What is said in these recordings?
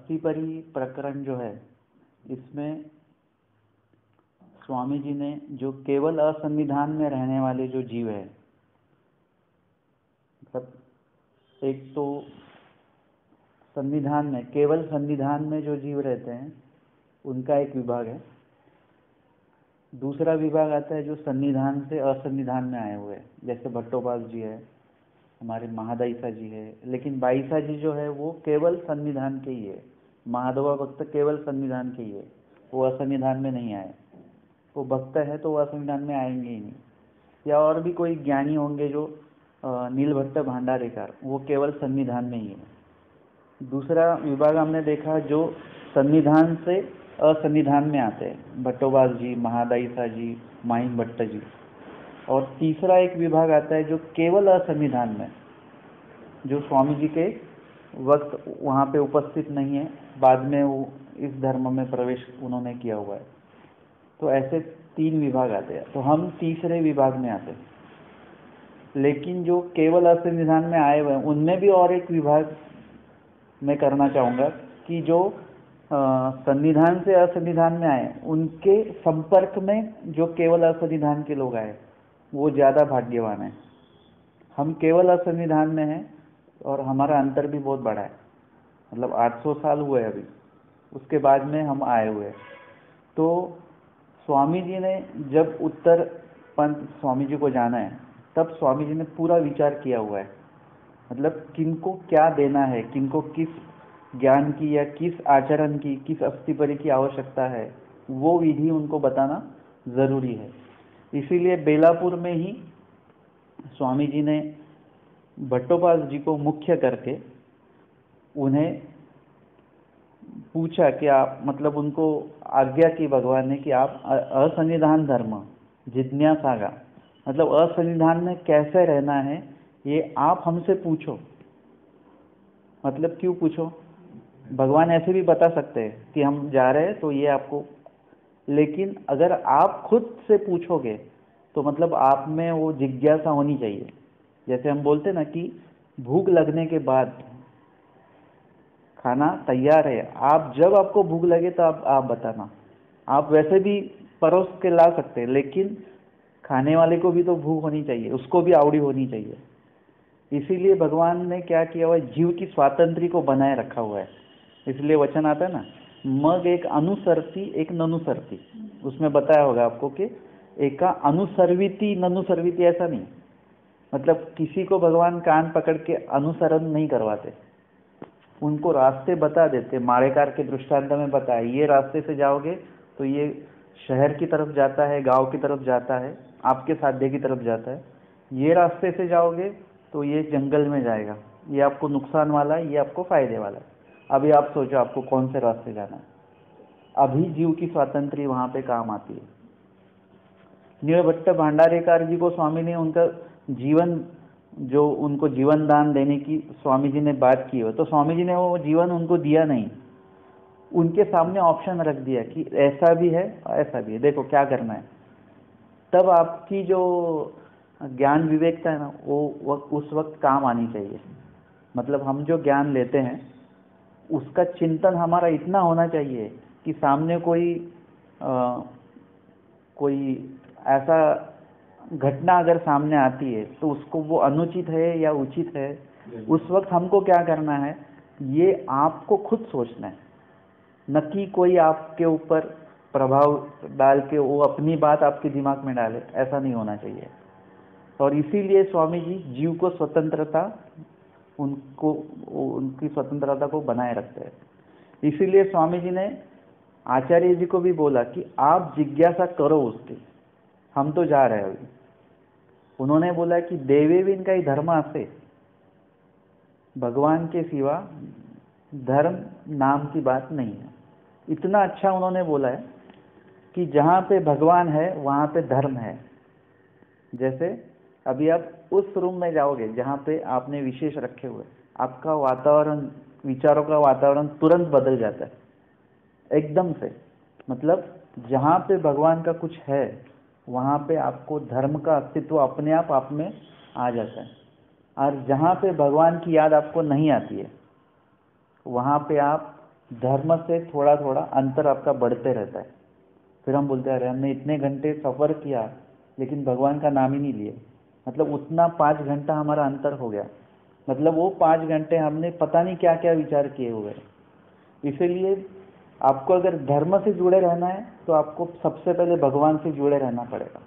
अस्थिपरी प्रकरण जो है, इसमें स्वामी जी ने जो केवल असंविधान में रहने वाले जो जीव है, मतलब एक तो संविधान में, केवल संविधान में जो जीव रहते हैं उनका एक विभाग है। दूसरा विभाग आता है जो संविधान से असंविधान में आए हुए हैं, जैसे भट्टोपाल जी है, हमारे महादायिसा जी है। लेकिन बाईसा जी जो है वो केवल संविधान के ही है। महादेवा भक्त केवल संविधान के ही है, वो असंविधान में नहीं आए। वो भक्त है तो वो असंविधान में आएंगे ही नहीं। या और भी कोई ज्ञानी होंगे जो नीलभट्ट भंडारेकर, वो केवल संविधान में ही है। दूसरा विभाग हमने देखा जो संविधान से असंविधान में आते हैं, भट्टोबाल जी, महादायिसा जी, माहिम भट्ट जी। और तीसरा एक विभाग आता है जो केवल असंविधान में, जो स्वामी जी के वक्त वहाँ पे उपस्थित नहीं है, बाद में वो इस धर्म में प्रवेश उन्होंने किया हुआ है। तो ऐसे 3 विभाग आते हैं। तो हम तीसरे विभाग में आते हैं। लेकिन जो केवल असंविधान में आए हुए हैं उनमें भी और एक विभाग मैं करना चाहूँगा कि जो संविधान से असंविधान में आए, उनके संपर्क में जो केवल असंविधान के लोग आए वो ज़्यादा भाग्यवान है। हम केवल असंविधान में हैं और हमारा अंतर भी बहुत बड़ा है, मतलब 800 साल हुए अभी, उसके बाद में हम आए हुए। तो स्वामी जी ने जब उत्तर पंथ स्वामी जी को जाना है, तब स्वामी जी ने पूरा विचार किया हुआ है, मतलब किनको क्या देना है, किनको किस ज्ञान की या किस आचरण की, किस अस्थिपरी की आवश्यकता है, वो विधि उनको बताना ज़रूरी है। इसीलिए बेलापुर में ही स्वामी जी ने भट्टोपाल जी को मुख्य करके उन्हें पूछा कि आप, मतलब उनको आज्ञा की भगवान ने कि आप असंविधान धर्म जिज्ञासा का, मतलब असंविधान में कैसे रहना है ये आप हमसे पूछो। मतलब क्यों पूछो? भगवान ऐसे भी बता सकते हैं कि हम जा रहे हैं तो ये आपको, लेकिन अगर आप खुद से पूछोगे तो मतलब आप में वो जिज्ञासा होनी चाहिए। जैसे हम बोलते ना कि भूख लगने के बाद खाना तैयार है, आप जब आपको भूख लगे तो आप बताना। आप वैसे भी परोस के ला सकते हैं, लेकिन खाने वाले को भी तो भूख होनी चाहिए, उसको भी आवड़ी होनी चाहिए। इसीलिए भगवान ने क्या किया हुआ है, जीव की स्वातंत्री को बनाए रखा हुआ है। इसलिए वचन आता है ना, मग एक अनुसरती एक ननुसरती, उसमें बताया होगा आपको कि एक का अनुसर्विती ननुसर्विती, ऐसा नहीं, मतलब किसी को भगवान कान पकड़ के अनुसरण नहीं करवाते, उनको रास्ते बता देते। माड़ेकार के दृष्टांत में बताया, ये रास्ते से जाओगे तो ये शहर की तरफ जाता है, गांव की तरफ जाता है, आपके साध्य की तरफ जाता है। ये रास्ते से जाओगे तो ये जंगल में जाएगा, ये आपको नुकसान वाला है, ये आपको फायदे वाला है। अभी आप सोचो आपको कौन से रास्ते जाना है। अभी जीव की स्वातंत्री वहां पे काम आती है। नीलभट्ट भंडारेकर जी को स्वामी ने उनका जीवन, जो उनको जीवन दान देने की स्वामी जी ने बात की हो, तो स्वामी जी ने वो जीवन उनको दिया नहीं, उनके सामने ऑप्शन रख दिया कि ऐसा भी है और ऐसा भी है, देखो क्या करना है। तब आपकी जो ज्ञान विवेकता है ना, वो उस वक्त काम आनी चाहिए। मतलब हम जो ज्ञान लेते हैं उसका चिंतन हमारा इतना होना चाहिए कि सामने कोई ऐसा घटना अगर सामने आती है तो उसको वो अनुचित है या उचित है, उस वक्त हमको क्या करना है ये आपको खुद सोचना है, न कि कोई आपके ऊपर प्रभाव डाल के वो अपनी बात आपके दिमाग में डाले, ऐसा नहीं होना चाहिए। और इसीलिए स्वामी जी जीव को स्वतंत्रता, उनको उनकी स्वतंत्रता को बनाए रखते हैं। इसीलिए स्वामी जी ने आचार्य जी को भी बोला कि आप जिज्ञासा करो उसकी, हम तो जा रहे हैं अभी। उन्होंने बोला कि देवे भी इनका ही धर्म आसे, भगवान के सिवा धर्म नाम की बात नहीं है। इतना अच्छा उन्होंने बोला है कि जहाँ पे भगवान है वहाँ पे धर्म है। जैसे अभी आप उस रूम में जाओगे जहाँ पे आपने विशेष रखे हुए, आपका वातावरण, विचारों का वातावरण तुरंत बदल जाता है एकदम से। मतलब जहाँ पे भगवान का कुछ है वहाँ पे आपको धर्म का अस्तित्व अपने आप में आ जाता है। और जहाँ पे भगवान की याद आपको नहीं आती है वहाँ पे आप धर्म से थोड़ा थोड़ा अंतर आपका बढ़ते रहता है। फिर हम बोलते हैं अरे हमने इतने घंटे सफ़र किया लेकिन भगवान का नाम ही नहीं लिए, मतलब उतना 5 घंटा हमारा अंतर हो गया, मतलब वो 5 घंटे हमने पता नहीं क्या क्या विचार किए हुए। इसीलिए आपको अगर धर्म से जुड़े रहना है तो आपको सबसे पहले भगवान से जुड़े रहना पड़ेगा।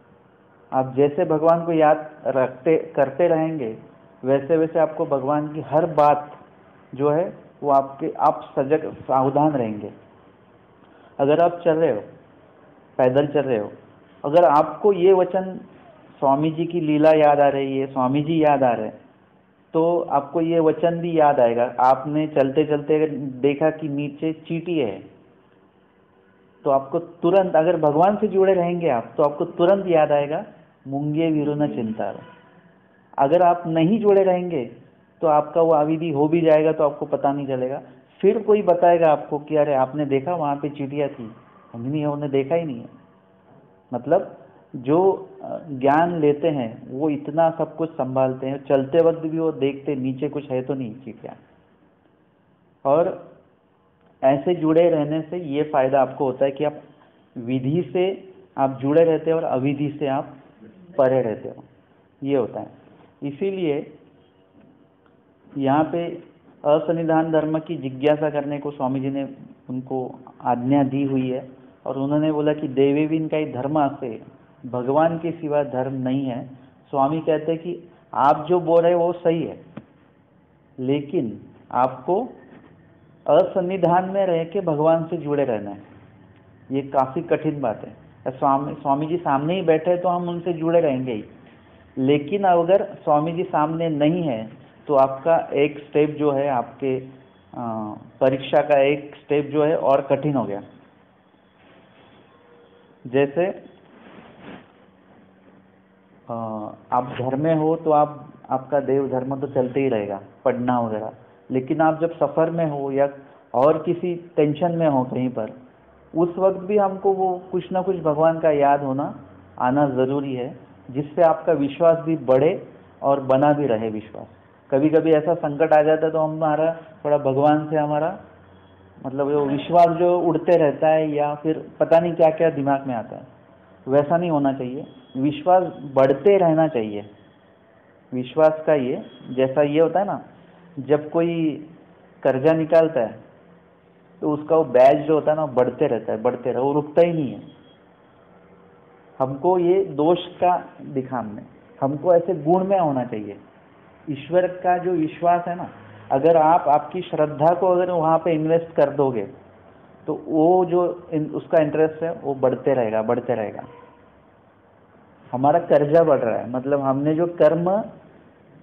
आप जैसे भगवान को याद रखते करते रहेंगे वैसे वैसे आपको भगवान की हर बात जो है वो आप सजग सावधान रहेंगे। अगर आप चल रहे हो, पैदल चल रहे हो, अगर आपको ये वचन स्वामी जी की लीला याद आ रही है, स्वामी जी याद आ रहे हैं, तो आपको ये वचन भी याद आएगा। आपने चलते चलते देखा कि नीचे चींटी है, तो आपको तुरंत, अगर भगवान से जुड़े रहेंगे आप, तो आपको तुरंत याद आएगा मुंगे वीरु न चिंता। अगर आप नहीं जुड़े रहेंगे तो आपका वो अविधि हो भी जाएगा तो आपको पता नहीं चलेगा। फिर कोई बताएगा आपको कि अरे आपने देखा वहाँ पे चींटियाँ थी, हमने उन्हें देखा ही नहीं है। मतलब जो ज्ञान लेते हैं वो इतना सब कुछ संभालते हैं, चलते वक्त भी वो देखते नीचे कुछ है तो नहीं चींटियाँ। और ऐसे जुड़े रहने से ये फायदा आपको होता है कि आप विधि से आप जुड़े रहते हो और अविधि से आप परे रहते हो, ये होता है। इसीलिए यहाँ पे असन्निधान धर्म की जिज्ञासा करने को स्वामी जी ने उनको आज्ञा दी हुई है, और उन्होंने बोला कि देवेविन का ही धर्म से भगवान के सिवा धर्म नहीं है। स्वामी कहते हैं कि आप जो बोल रहे हो वो सही है, लेकिन आपको असन्निधान में रह के भगवान से जुड़े रहना है। ये काफ़ी कठिन बात है। स्वामी जी सामने ही बैठे तो हम उनसे जुड़े रहेंगे ही, लेकिन अगर स्वामी जी सामने नहीं है तो आपका एक स्टेप जो है, आपके परीक्षा का एक स्टेप जो है और कठिन हो गया। जैसे आप घर में हो तो आपका देव धर्म तो चलते ही रहेगा, पढ़ना वगैरह, लेकिन आप जब सफ़र में हो या और किसी टेंशन में हो कहीं पर, उस वक्त भी हमको वो कुछ ना कुछ भगवान का याद होना आना ज़रूरी है, जिससे आपका विश्वास भी बढ़े और बना भी रहे विश्वास। कभी कभी ऐसा संकट आ जाता है तो हमारा थोड़ा भगवान से हमारा मतलब वो विश्वास जो उड़ते रहता है, या फिर पता नहीं क्या क्या दिमाग में आता है, वैसा नहीं होना चाहिए। विश्वास बढ़ते रहना चाहिए। विश्वास का ये जैसा ये होता है ना, जब कोई कर्जा निकालता है तो उसका वो बैच जो होता है ना बढ़ते रहता है, बढ़ते रहे, वो रुकता ही नहीं है। हमको ये दोष का दिखाने, हमको ऐसे गुण में होना चाहिए। ईश्वर का जो विश्वास है ना, अगर आप आपकी श्रद्धा को अगर वहाँ पे इन्वेस्ट कर दोगे तो वो जो उसका इंटरेस्ट है वो बढ़ते रहेगा, बढ़ते रहेगा। हमारा कर्जा बढ़ रहा है, मतलब हमने जो कर्म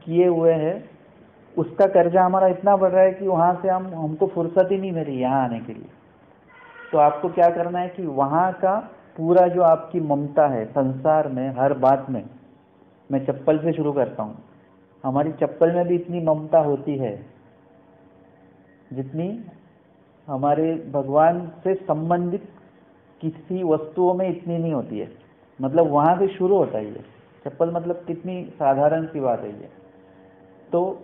किए हुए हैं उसका कर्जा हमारा इतना बढ़ रहा है कि वहाँ से हमको फुर्सत ही नहीं मिली यहाँ आने के लिए। तो आपको क्या करना है कि वहाँ का पूरा जो आपकी ममता है संसार में हर बात में, मैं चप्पल से शुरू करता हूँ, हमारी चप्पल में भी इतनी ममता होती है जितनी हमारे भगवान से संबंधित किसी वस्तुओं में इतनी नहीं होती है। मतलब वहाँ से शुरू होता है ये चप्पल, मतलब कितनी साधारण सी बात है ये। तो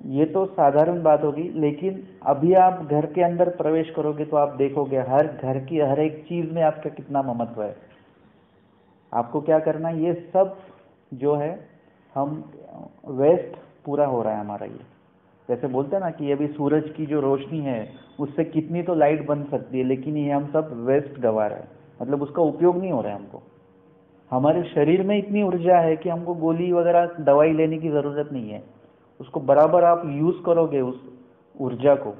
ये तो साधारण बात होगी, लेकिन अभी आप घर के अंदर प्रवेश करोगे तो आप देखोगे हर घर की हर एक चीज़ में आपका कितना महत्व है। आपको क्या करना है, ये सब जो है हम वेस्ट पूरा हो रहा है हमारा ये। जैसे बोलते हैं ना कि अभी सूरज की जो रोशनी है उससे कितनी तो लाइट बन सकती है, लेकिन ये हम सब वेस्ट गवा रहे हैं, मतलब उसका उपयोग नहीं हो रहा है हमको। हमारे शरीर में इतनी ऊर्जा है कि हमको गोली वगैरह दवाई लेने की ज़रूरत नहीं है। उसको बराबर आप यूज़ करोगे उस ऊर्जा को,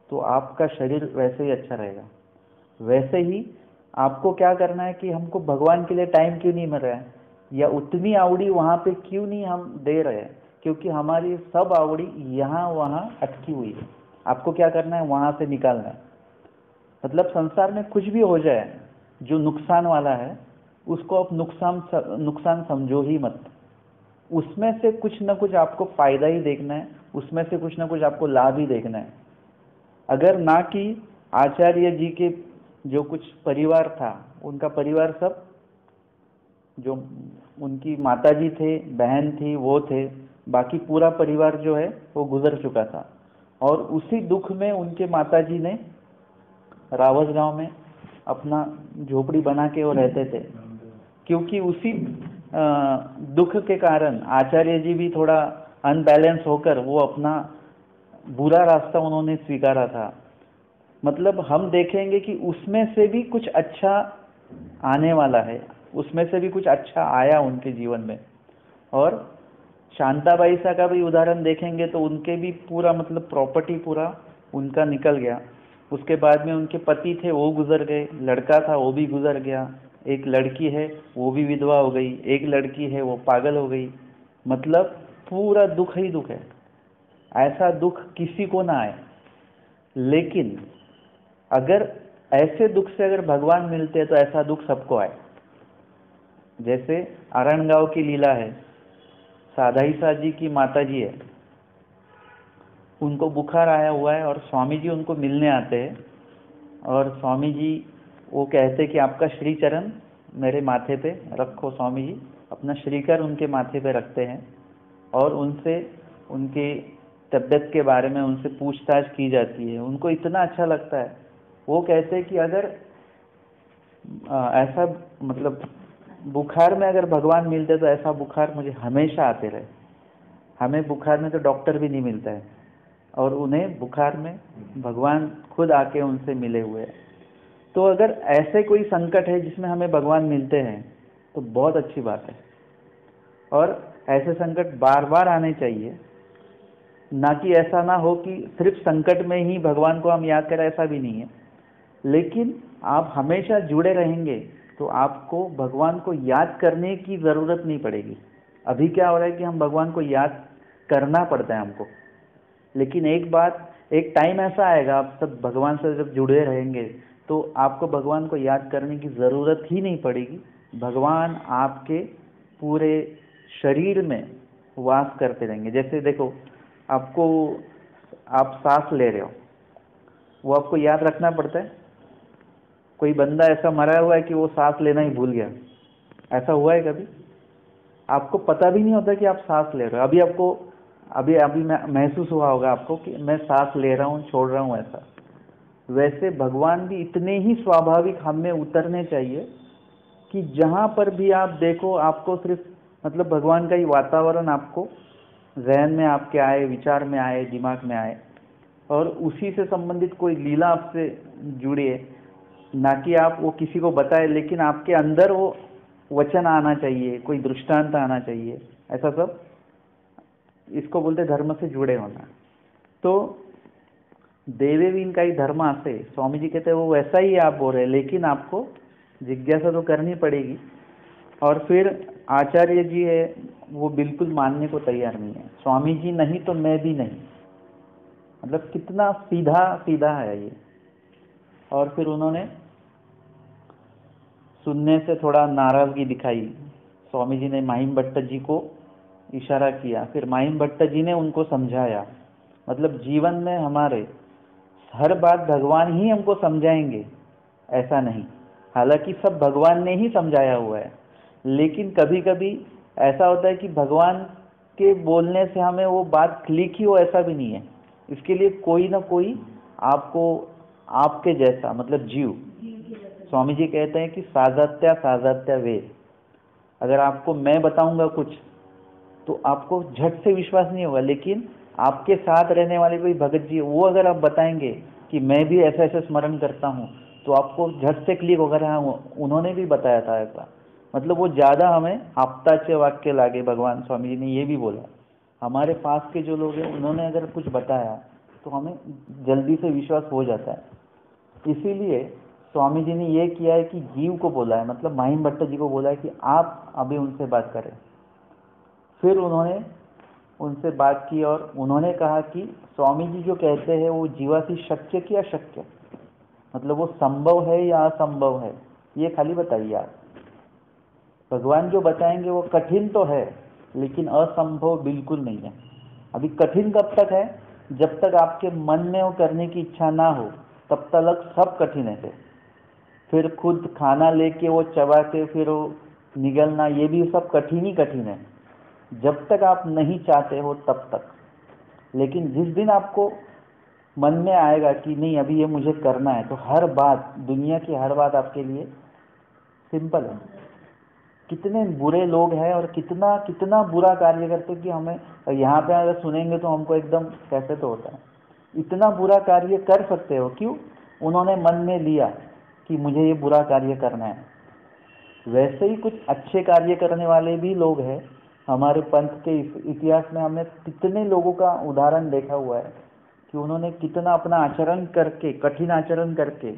तो आपका शरीर वैसे ही अच्छा रहेगा। वैसे ही आपको क्या करना है कि हमको भगवान के लिए टाइम क्यों नहीं मिल रहा है, या उतनी आवड़ी वहाँ पे क्यों नहीं हम दे रहे हैं, क्योंकि हमारी सब आवड़ी यहाँ वहाँ अटकी हुई है। आपको क्या करना है, वहाँ से निकालना है। मतलब संसार में कुछ भी हो जाए जो नुकसान वाला है, उसको आप नुकसान समझो ही मत। उसमें से कुछ ना कुछ आपको फायदा ही देखना है, उसमें से कुछ ना कुछ आपको लाभ ही देखना है। अगर ना कि आचार्य जी के जो कुछ परिवार था, उनका परिवार सब जो उनकी माताजी थे, बहन थी, वो थे, बाकी पूरा परिवार जो है वो गुजर चुका था। और उसी दुख में उनके माताजी ने रावस गांव में अपना झोपड़ी बना के वो रहते थे, क्योंकि उसी दुख के कारण आचार्य जी भी थोड़ा अनबैलेंस होकर वो अपना बुरा रास्ता उन्होंने स्वीकारा था। मतलब हम देखेंगे कि उसमें से भी कुछ अच्छा आने वाला है, उसमें से भी कुछ अच्छा आया उनके जीवन में। और शांताबाई सा का भी उदाहरण देखेंगे तो उनके भी पूरा मतलब प्रॉपर्टी पूरा उनका निकल गया। उसके बाद में उनके पति थे वो गुजर गए, लड़का था वो भी गुजर गया, एक लड़की है वो भी विधवा हो गई, एक लड़की है वो पागल हो गई। मतलब पूरा दुख ही दुख है, ऐसा दुख किसी को ना आए। लेकिन अगर ऐसे दुख से अगर भगवान मिलते हैं तो ऐसा दुख सबको आए। जैसे आरणगांव की लीला है, साधाई सा जी की माता जी है, उनको बुखार आया हुआ है और स्वामी जी उनको मिलने आते हैं। और स्वामी जी वो कहते कि आपका श्री चरण मेरे माथे पे रखो। स्वामी जी अपना श्रीकर उनके माथे पे रखते हैं और उनसे उनकी तबीयत के बारे में उनसे पूछताछ की जाती है। उनको इतना अच्छा लगता है, वो कहते हैं कि अगर ऐसा मतलब बुखार में अगर भगवान मिलते तो ऐसा बुखार मुझे हमेशा आते रहे। हमें बुखार में तो डॉक्टर भी नहीं मिलता है और उन्हें बुखार में भगवान खुद आके उनसे मिले हुए हैं। तो अगर ऐसे कोई संकट है जिसमें हमें भगवान मिलते हैं तो बहुत अच्छी बात है। और ऐसे संकट बार बार आने चाहिए, ना कि ऐसा ना हो कि सिर्फ संकट में ही भगवान को हम याद करें, ऐसा भी नहीं है। लेकिन आप हमेशा जुड़े रहेंगे तो आपको भगवान को याद करने की ज़रूरत नहीं पड़ेगी। अभी क्या हो रहा है कि हम भगवान को याद करना पड़ता है हमको। लेकिन एक बात, एक टाइम ऐसा आएगा आप सब भगवान से जब जुड़े रहेंगे तो आपको भगवान को याद करने की ज़रूरत ही नहीं पड़ेगी। भगवान आपके पूरे शरीर में वास करते रहेंगे। जैसे देखो, आपको आप सांस ले रहे हो, वो आपको याद रखना पड़ता है। कोई बंदा ऐसा मरा हुआ है कि वो सांस लेना ही भूल गया, ऐसा हुआ है कभी? आपको पता भी नहीं होता कि आप सांस ले रहे हो। अभी आपको अभी अभी महसूस हुआ होगा आपको कि मैं सांस ले रहा हूँ, छोड़ रहा हूँ, ऐसा। वैसे भगवान भी इतने ही स्वाभाविक हम में उतरने चाहिए कि जहाँ पर भी आप देखो आपको सिर्फ मतलब भगवान का ही वातावरण आपको जहन में आपके आए, विचार में आए, दिमाग में आए, और उसी से संबंधित कोई लीला आपसे जुड़े। ना कि आप वो किसी को बताए, लेकिन आपके अंदर वो वचन आना चाहिए, कोई दृष्टांत आना चाहिए। ऐसा सब इसको बोलते धर्म से जुड़े होना। तो देवेवीन का ही धर्म आसे, स्वामी जी कहते हैं वो वैसा ही आप बोल रहे, लेकिन आपको जिज्ञासा तो करनी पड़ेगी। और फिर आचार्य जी है वो बिल्कुल मानने को तैयार नहीं है, स्वामी जी नहीं तो मैं भी नहीं। मतलब कितना सीधा सीधा है ये। और फिर उन्होंने सुनने से थोड़ा नाराजगी दिखाई। स्वामी जी ने माहिम भट्ट जी को इशारा किया, फिर माहिम भट्ट जी ने उनको समझाया। मतलब जीवन में हमारे हर बात भगवान ही हमको समझाएंगे ऐसा नहीं, हालांकि सब भगवान ने ही समझाया हुआ है। लेकिन कभी कभी ऐसा होता है कि भगवान के बोलने से हमें वो बात क्लिक ही हो, ऐसा भी नहीं है। इसके लिए कोई ना कोई आपको आपके जैसा मतलब जीव, स्वामी जी कहते हैं कि साजत्या साजत्या वेद। अगर आपको मैं बताऊंगा कुछ तो आपको झट से विश्वास नहीं होगा, लेकिन आपके साथ रहने वाले कोई भगत जी वो अगर आप बताएंगे कि मैं भी ऐसा ऐसा स्मरण करता हूँ तो आपको झट से क्लिक होगा, हाँ उन्होंने भी बताया था ऐसा। मतलब वो ज़्यादा हमें आपताचे वाक्य लागे। भगवान स्वामी जी ने ये भी बोला, हमारे पास के जो लोग हैं उन्होंने अगर कुछ बताया तो हमें जल्दी से विश्वास हो जाता है। इसीलिए स्वामी जी ने ये किया है कि जीव को बोला है, मतलब माहिम भट्ट जी को बोला है कि आप अभी उनसे बात करें। फिर उन्होंने उनसे बात की और उन्होंने कहा कि स्वामी जी जो कहते हैं वो जीवासी शक्य कि अशक्य, मतलब वो संभव है या असंभव है, ये खाली बताइए आप। भगवान जो बताएंगे वो कठिन तो है लेकिन असंभव बिल्कुल नहीं है। अभी कठिन कब तक है? जब तक आपके मन में वो करने की इच्छा ना हो तब तक सब कठिन है। फिर खुद खाना लेके वो चबा के फिर वो निगलना, ये भी सब कठिन ही कठिन है जब तक आप नहीं चाहते हो तब तक। लेकिन जिस दिन आपको मन में आएगा कि नहीं अभी ये मुझे करना है, तो हर बात, दुनिया की हर बात आपके लिए सिंपल है। कितने बुरे लोग हैं और कितना कितना बुरा कार्य करते हैं कि हमें यहाँ पे अगर सुनेंगे तो हमको एकदम कैसे तो होता है, इतना बुरा कार्य कर सकते हो, क्यों? उन्होंने मन में लिया कि मुझे ये बुरा कार्य करना है। वैसे ही कुछ अच्छे कार्य करने वाले भी लोग हैं हमारे पंथ के इतिहास में। हमने कितने लोगों का उदाहरण देखा हुआ है कि उन्होंने कितना अपना आचरण करके, कठिन आचरण करके,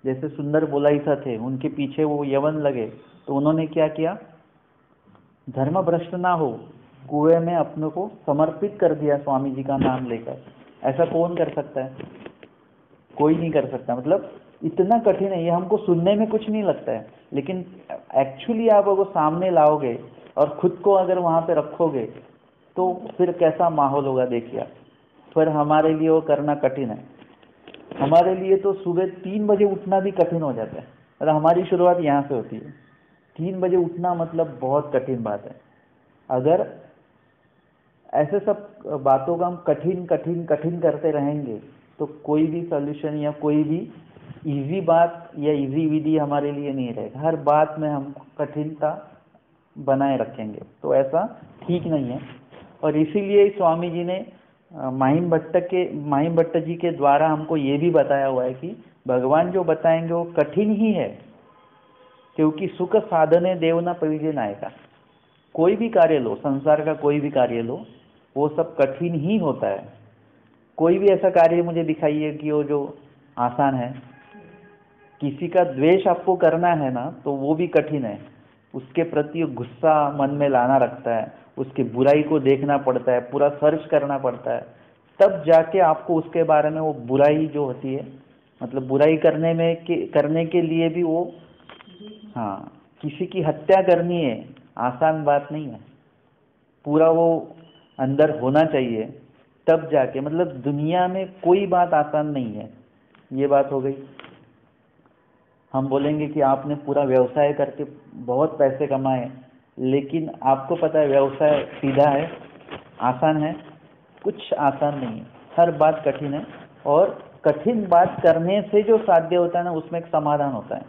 जैसे सुंदर बोलाईसा थे, उनके पीछे वो यवन लगे तो उन्होंने क्या किया? धर्म भ्रष्ट ना हो, कुएं में अपने को समर्पित कर दिया स्वामी जी का नाम लेकर। ऐसा कौन कर सकता है? कोई नहीं कर सकता। मतलब इतना कठिन है ये, हमको सुनने में कुछ नहीं लगता है, लेकिन एक्चुअली आप अगर सामने लाओगे और खुद को अगर वहां पे रखोगे तो फिर कैसा माहौल होगा देखिए आप। फिर हमारे लिए वो करना कठिन है। हमारे लिए तो सुबह 3 बजे उठना भी कठिन हो जाता है। मतलब हमारी शुरुआत यहाँ से होती है। 3 बजे उठना मतलब बहुत कठिन बात है। अगर ऐसे सब बातों का हम कठिन कठिन कठिन करते रहेंगे तो कोई भी सॉल्यूशन या कोई भी इजी बात या इजी विधि हमारे लिए नहीं रहेगा। हर बात में हम कठिनता बनाए रखेंगे, तो ऐसा ठीक नहीं है। और इसीलिए स्वामी जी ने माहिम भट्ट जी के द्वारा हमको ये भी बताया हुआ है कि भगवान जो बताएंगे वो कठिन ही है, क्योंकि सुख साधने देवना पविजे नायका। कोई भी कार्य लो, संसार का कोई भी कार्य लो, वो सब कठिन ही होता है। कोई भी ऐसा कार्य मुझे दिखाइए कि वो जो आसान है। किसी का द्वेष आपको करना है ना, तो वो भी कठिन है। उसके प्रति गुस्सा मन में लाना रखता है, उसकी बुराई को देखना पड़ता है, पूरा सर्च करना पड़ता है, तब जाके आपको उसके बारे में वो बुराई जो होती है, मतलब बुराई करने के लिए भी वो, हाँ, किसी की हत्या करनी है, आसान बात नहीं है। पूरा वो अंदर होना चाहिए, तब जाके, मतलब दुनिया में कोई बात आसान नहीं है। ये बात हो गई। हम बोलेंगे कि आपने पूरा व्यवसाय करके बहुत पैसे कमाए, लेकिन आपको पता है व्यवसाय सीधा है, आसान है? कुछ आसान नहीं है, हर बात कठिन है। और कठिन बात करने से जो साध्य होता है ना, उसमें एक समाधान होता है।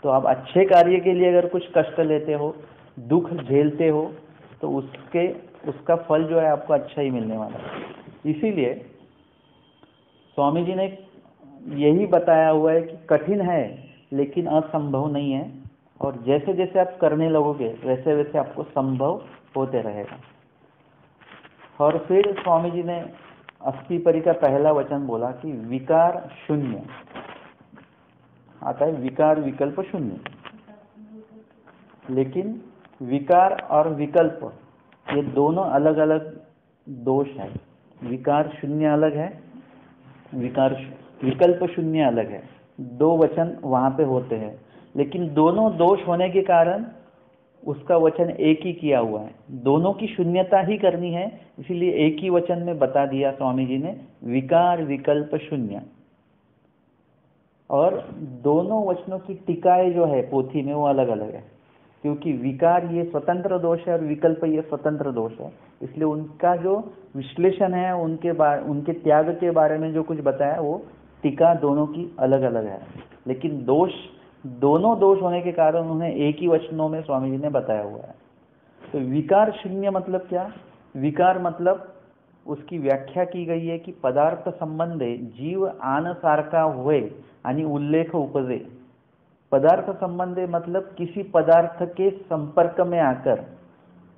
तो आप अच्छे कार्य के लिए अगर कुछ कष्ट लेते हो, दुख झेलते हो, तो उसका फल जो है आपको अच्छा ही मिलने वाला है। इसीलिए स्वामी जी ने यही बताया हुआ है कि कठिन है लेकिन असंभव नहीं है, और जैसे जैसे आप करने लगोगे वैसे वैसे आपको संभव होते रहेगा। और फिर स्वामी जी ने 80 परी का पहला वचन बोला कि विकार शून्य आता है, विकार विकल्प शून्य। लेकिन विकार और विकल्प ये दोनों अलग अलग दोष है। विकार शून्य अलग है, विकल्प शून्य अलग है। दो वचन वहां पे होते हैं, लेकिन दोनों दोष होने के कारण उसका वचन एक ही किया हुआ है। दोनों की शून्यता ही करनी है, इसीलिए एक ही वचन में बता दिया स्वामी जी ने, विकार विकल्प शून्य। और दोनों वचनों की टिकाएं जो है पोथी में वो अलग अलग है, क्योंकि विकार ये स्वतंत्र दोष है और विकल्प ये स्वतंत्र दोष है। इसलिए उनका जो विश्लेषण है, उनके त्याग के बारे में जो कुछ बताया, वो टीका दोनों की अलग अलग है। लेकिन दोनों दोष होने के कारण उन्हें एक ही वचनों में स्वामी जी ने बताया हुआ है। तो विकार शून्य मतलब क्या? विकार मतलब उसकी व्याख्या की गई है कि पदार्थ संबंधे जीव आन सारखा हुए आणि उल्लेख उपजे। पदार्थ संबंधे मतलब किसी पदार्थ के संपर्क में आकर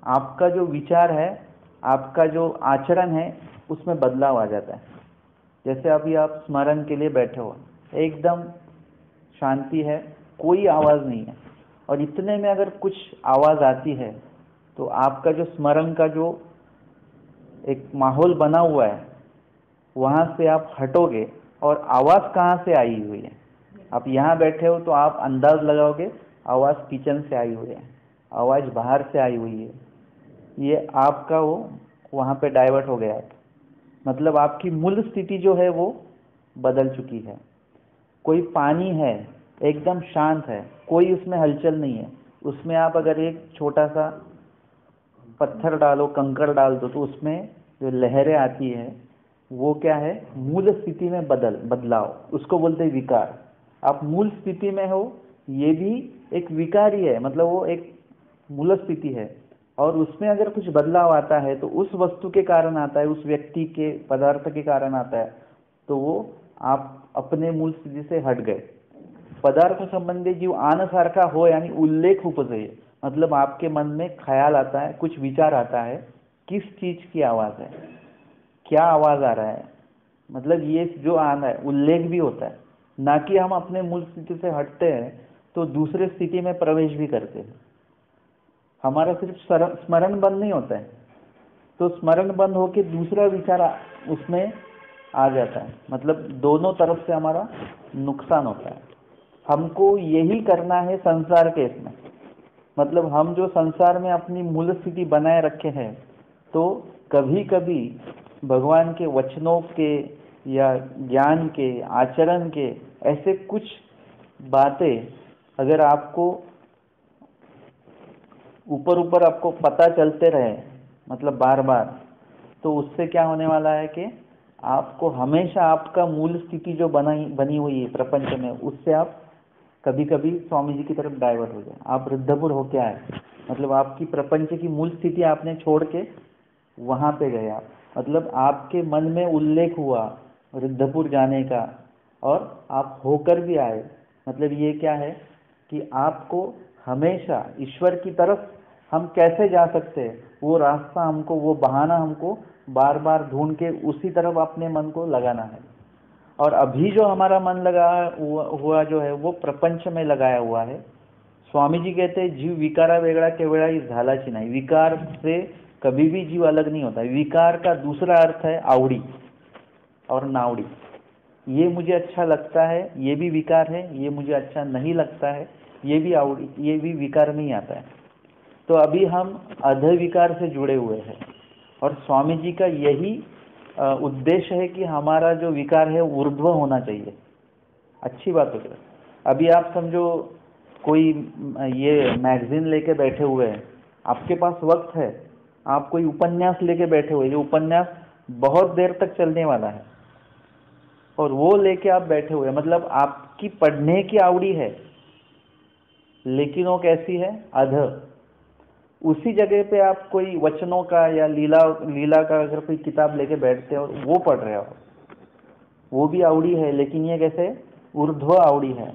आपका जो विचार है, आपका जो आचरण है, उसमें बदलाव आ जाता है। जैसे अभी आप स्मरण के लिए बैठे हो, एकदम शांति है, कोई आवाज़ नहीं है, और इतने में अगर कुछ आवाज़ आती है तो आपका जो स्मरण का जो एक माहौल बना हुआ है, वहाँ से आप हटोगे और आवाज़ कहाँ से आई हुई है। आप यहाँ बैठे हो तो आप अंदाज लगाओगे आवाज़ किचन से आई हुई है, आवाज़ बाहर से आई हुई है। ये आपका वो वहाँ पे डाइवर्ट हो गया है, मतलब आपकी मूल स्थिति जो है वो बदल चुकी है। कोई पानी है, एकदम शांत है, कोई उसमें हलचल नहीं है, उसमें आप अगर एक छोटा सा पत्थर डालो, कंकड़ डाल दो, तो उसमें जो लहरें आती है, वो क्या है, मूल स्थिति में बदलाव, उसको बोलते हैं विकार। आप मूल स्थिति में हो, ये भी एक विकार ही है, मतलब वो एक मूल स्थिति है, और उसमें अगर कुछ बदलाव आता है तो उस वस्तु के कारण आता है, उस व्यक्ति के पदार्थ के कारण आता है, तो वो आप अपने मूल स्थिती से हट गए। पदार्थ संबंधी जीव आन सारखा हो, यानी उल्लेख उपजे, मतलब आपके मन में ख्याल आता है, कुछ विचार आता है, किस चीज की आवाज है, क्या आवाज आ रहा है, मतलब ये जो आना है उल्लेख भी होता है, ना कि हम अपने मूल स्थिति से हटते हैं तो दूसरे स्थिति में प्रवेश भी करते हैं। हमारा सिर्फ स्मरण बंद नहीं होता है, तो स्मरण बंद होके दूसरा विचार उसमें आ जाता है, मतलब दोनों तरफ से हमारा नुकसान होता है। हमको यही करना है संसार के इसमें, मतलब हम जो संसार में अपनी मूल स्थिति बनाए रखे हैं, तो कभी कभी भगवान के वचनों के या ज्ञान के आचरण के ऐसे कुछ बातें अगर आपको ऊपर ऊपर आपको पता चलते रहे, मतलब बार बार, तो उससे क्या होने वाला है कि आपको हमेशा आपका मूल स्थिति जो बनी हुई है प्रपंच में, उससे आप कभी कभी स्वामी जी की तरफ डाइवर्ट हो जाए। आप रिद्धपुर होके आए, मतलब आपकी प्रपंच की मूल स्थिति आपने छोड़ के वहां पे गए आप, मतलब आपके मन में उल्लेख हुआ रिद्धपुर जाने का, और आप होकर भी आए। मतलब ये क्या है कि आपको हमेशा ईश्वर की तरफ हम कैसे जा सकते हैं, वो रास्ता हमको, वो बहाना हमको बार बार ढूंढ के उसी तरफ अपने मन को लगाना है। और अभी जो हमारा मन लगा हुआ जो है वो प्रपंच में लगाया हुआ है। स्वामी जी कहते हैं जीव विकारा वेगळा केवळा ही झालाची नाही। विकार से कभी भी जीव अलग नहीं होता। विकार का दूसरा अर्थ है आवड़ी और नावड़ी। ये मुझे अच्छा लगता है, ये भी विकार है, ये मुझे अच्छा नहीं लगता है, ये भी आवड़ी, ये भी विकार में ही आता है। तो अभी हम अध विकार से जुड़े हुए हैं, और स्वामी जी का यही उद्देश्य है कि हमारा जो विकार है ऊर्ध्व होना चाहिए। अच्छी बात है। अभी आप समझो कोई ये मैगजीन लेके बैठे हुए हैं, आपके पास वक्त है, आप कोई उपन्यास लेके बैठे हुए, ये उपन्यास बहुत देर तक चलने वाला है, और वो लेके आप बैठे हुए, मतलब आपकी पढ़ने की आवड़ी है, लेकिन वो कैसी है, अध। उसी जगह पे आप कोई वचनों का या लीला का अगर कोई किताब लेके बैठते हो और वो पढ़ रहे हो, वो भी आवड़ी है, लेकिन ये कैसे ऊर्ध्व आवड़ी है।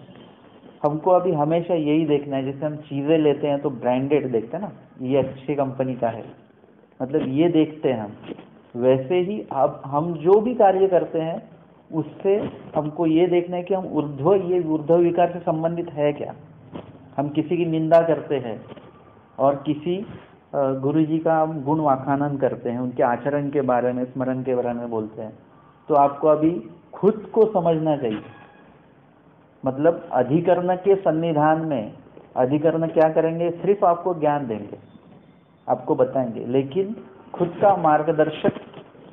हमको अभी हमेशा यही देखना है, जैसे हम चीजें लेते हैं तो ब्रांडेड देखते हैं ना, ये अच्छी कंपनी का है, मतलब ये देखते हैं हम। वैसे ही अब हम जो भी कार्य करते हैं उससे हमको ये देखना है कि हम ये ऊर्ध्व विकार से संबंधित है क्या। हम किसी की निंदा करते हैं और किसी गुरु जी का हम गुण वाखानन करते हैं, उनके आचरण के बारे में, स्मरण के बारे में बोलते हैं, तो आपको अभी खुद को समझना चाहिए। मतलब अधिकरण के सन्निधान में अधिकरण क्या करेंगे, सिर्फ आपको ज्ञान देंगे, आपको बताएंगे, लेकिन खुद का मार्गदर्शक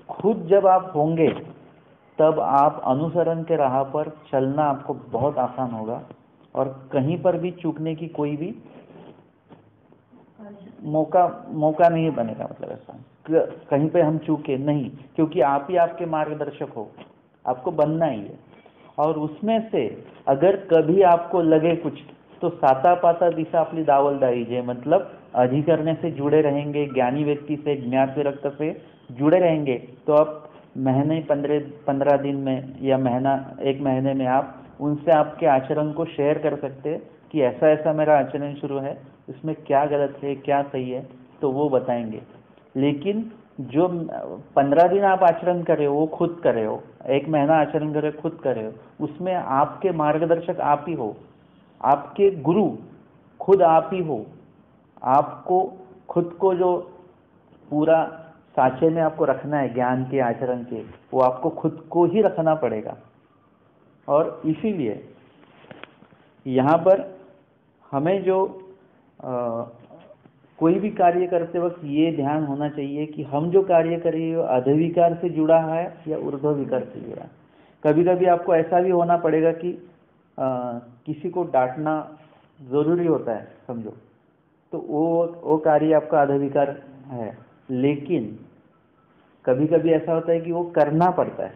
खुद जब आप होंगे तब आप अनुसरण के राह पर चलना आपको बहुत आसान होगा, और कहीं पर भी चूकने की कोई भी मौका नहीं बनेगा। मतलब ऐसा कहीं पे हम चूके नहीं, क्योंकि आप ही आपके मार्गदर्शक हो, आपको बनना ही है। और उसमें से अगर कभी आपको लगे कुछ, तो साता पाता दिशा अपनी दावलदारी जे, मतलब अधिकरण से जुड़े रहेंगे, ज्ञानी व्यक्ति से, ज्ञात विरक्त से जुड़े रहेंगे, तो आप महीने 15 दिन में या महीना 1 महीने में आप उनसे आपके आचरण को शेयर कर सकते हैं कि ऐसा ऐसा मेरा आचरण शुरू है, इसमें क्या गलत है क्या सही है, तो वो बताएंगे। लेकिन जो 15 दिन आप आचरण कर रहे हो वो खुद कर रहे हो, 1 महीना आचरण कर रहे हो खुद कर रहे हो, उसमें आपके मार्गदर्शक आप ही हो, आपके गुरु खुद आप ही हो। आपको खुद को जो पूरा साचे में आपको रखना है ज्ञान के आचरण के, वो आपको खुद को ही रखना पड़ेगा। और इसीलिए यहाँ पर हमें जो कोई भी कार्य करते वक्त ये ध्यान होना चाहिए कि हम जो कार्य कर रहे हो अधविकार से जुड़ा है या ऊर्ध्व विकार से जुड़ा है। कभी कभी आपको ऐसा भी होना पड़ेगा कि किसी को डांटना जरूरी होता है, समझो, तो वो कार्य आपका अधविकार है, लेकिन कभी कभी ऐसा होता है कि वो करना पड़ता है।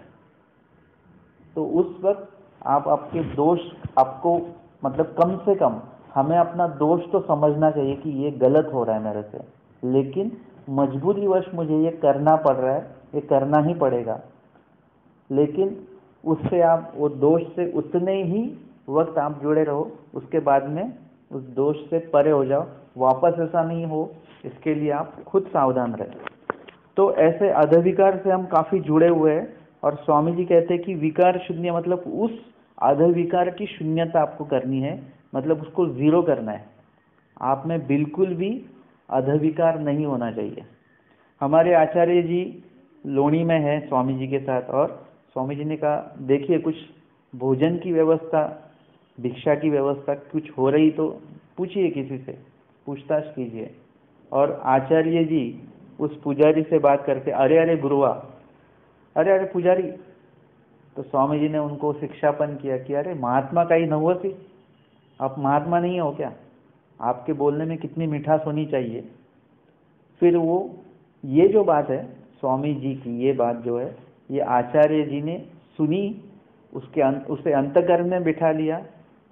तो उस वक्त आप आपके दोष, आपको मतलब कम से कम हमें अपना दोष तो समझना चाहिए कि ये गलत हो रहा है मेरे से, लेकिन मजबूरीवश मुझे ये करना पड़ रहा है, ये करना ही पड़ेगा। लेकिन उससे आप वो दोष से उतने ही वक्त आप जुड़े रहो, उसके बाद में उस दोष से परे हो जाओ, वापस ऐसा नहीं हो, इसके लिए आप खुद सावधान रहें। तो ऐसे अधविकार से हम काफ़ी जुड़े हुए हैं, और स्वामी जी कहते हैं कि विकार शून्य, मतलब उस अधविकार की शून्यता आपको करनी है, मतलब उसको जीरो करना है। आप में बिल्कुल भी अधविकार नहीं होना चाहिए। हमारे आचार्य जी लोणी में है स्वामी जी के साथ, और स्वामी जी ने कहा देखिए कुछ भोजन की व्यवस्था, भिक्षा की व्यवस्था कुछ हो रही तो पूछिए, किसी से पूछताछ कीजिए। और आचार्य जी उस पुजारी से बात करते, अरे अरे गुरुआ, अरे अरे पुजारी। तो स्वामी जी ने उनको शिक्षापन किया कि अरे महात्मा का ही नवसी, आप महात्मा नहीं हो क्या? आपके बोलने में कितनी मिठास होनी चाहिए। फिर वो ये जो बात है स्वामी जी की, ये बात जो है ये आचार्य जी ने सुनी, उसे अंतःकरण में बिठा लिया।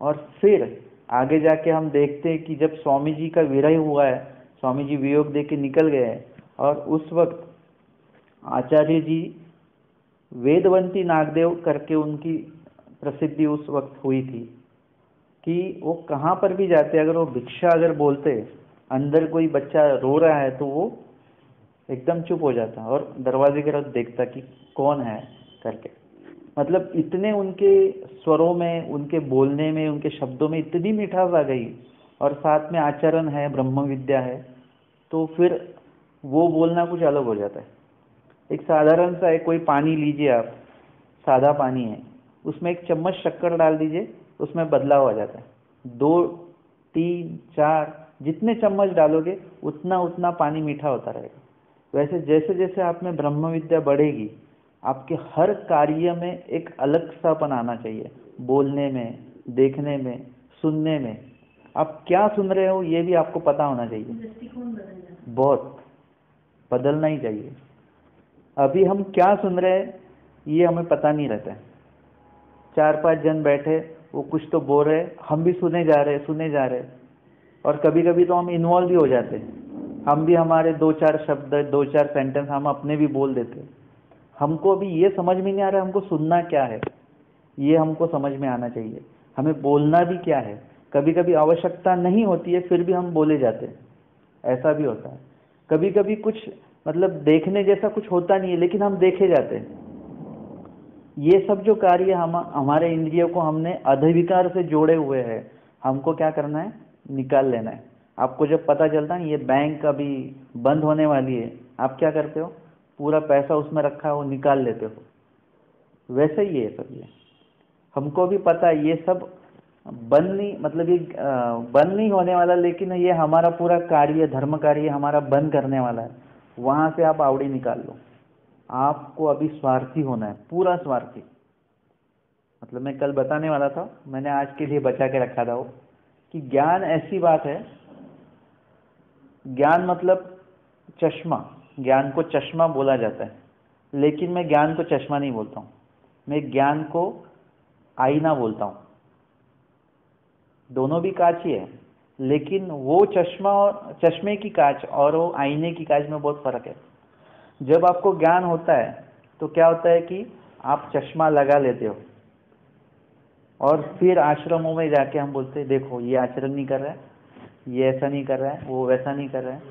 और फिर आगे जाके हम देखते हैं कि जब स्वामी जी का विरह हुआ है, स्वामी जी वियोग दे के निकल गए हैं, और उस वक्त आचार्य जी वेदवंती नागदेव करके उनकी प्रसिद्धि उस वक्त हुई थी कि वो कहाँ पर भी जाते, अगर वो भिक्षा अगर बोलते, अंदर कोई बच्चा रो रहा है तो वो एकदम चुप हो जाता और दरवाजे की तरफ देखता कि कौन है करके। मतलब इतने उनके स्वरों में, उनके बोलने में, उनके शब्दों में इतनी मिठास आ गई, और साथ में आचरण है, ब्रह्म विद्या है, तो फिर वो बोलना कुछ अलग हो जाता है। एक साधारण सा एक कोई पानी लीजिए आप, सादा पानी है, उसमें एक चम्मच शक्कर डाल दीजिए, उसमें बदलाव आ जाता है। 2, 3, 4 जितने चम्मच डालोगे उतना उतना पानी मीठा होता रहेगा। वैसे जैसे जैसे आप में ब्रह्म विद्या बढ़ेगी, आपके हर कार्य में एक अलग सापन आना चाहिए, बोलने में, देखने में, सुनने में। आप क्या सुन रहे हो ये भी आपको पता होना चाहिए, बहुत बदलना ही चाहिए। अभी हम क्या सुन रहे हैं ये हमें पता नहीं रहता है। 4-5 जन बैठे, वो कुछ तो बोल रहे, हम भी सुने जा रहे, और कभी कभी तो हम इन्वॉल्व भी हो जाते हैं। हम भी हमारे 2-4 शब्द, 2-4 सेंटेंस हम अपने भी बोल देते। हमको अभी ये समझ में नहीं आ रहा हमको सुनना क्या है, ये हमको समझ में आना चाहिए। हमें बोलना भी क्या है, कभी कभी आवश्यकता नहीं होती है फिर भी हम बोले जाते हैं, ऐसा भी होता है। कभी कभी कुछ मतलब देखने जैसा कुछ होता नहीं है, लेकिन हम देखे जाते हैं। ये सब जो कार्य हमारे इंद्रियों को हमने अधविकार से जोड़े हुए हैं, हमको क्या करना है, निकाल लेना है। आपको जब पता चलता है ये बैंक अभी बंद होने वाली है, आप क्या करते हो, पूरा पैसा उसमें रखा है वो निकाल लेते हो। वैसे ही है सब ये, हमको भी पता है ये सब बंद नहीं, मतलब ये बंद नहीं होने वाला, लेकिन ये हमारा पूरा कार्य, धर्म कार्य हमारा बंद करने वाला है। वहां से आप आवड़ी निकाल लो। आपको अभी स्वार्थी होना है, पूरा स्वार्थी। मतलब मैं कल बताने वाला था, मैंने आज के लिए बचा के रखा था वो, कि ज्ञान ऐसी बात है, ज्ञान मतलब चश्मा, ज्ञान को चश्मा बोला जाता है, लेकिन मैं ज्ञान को चश्मा नहीं बोलता हूँ, मैं ज्ञान को आईना बोलता हूँ। दोनों भी कांच ही है, लेकिन वो चश्मा और चश्मे की कांच और वो आईने की कांच में बहुत फर्क है। जब आपको ज्ञान होता है तो क्या होता है कि आप चश्मा लगा लेते हो, और फिर आश्रमों में जाके हम बोलते हैं देखो ये आचरण नहीं कर रहा है, ये ऐसा नहीं कर रहा है, वो वैसा नहीं कर रहा है,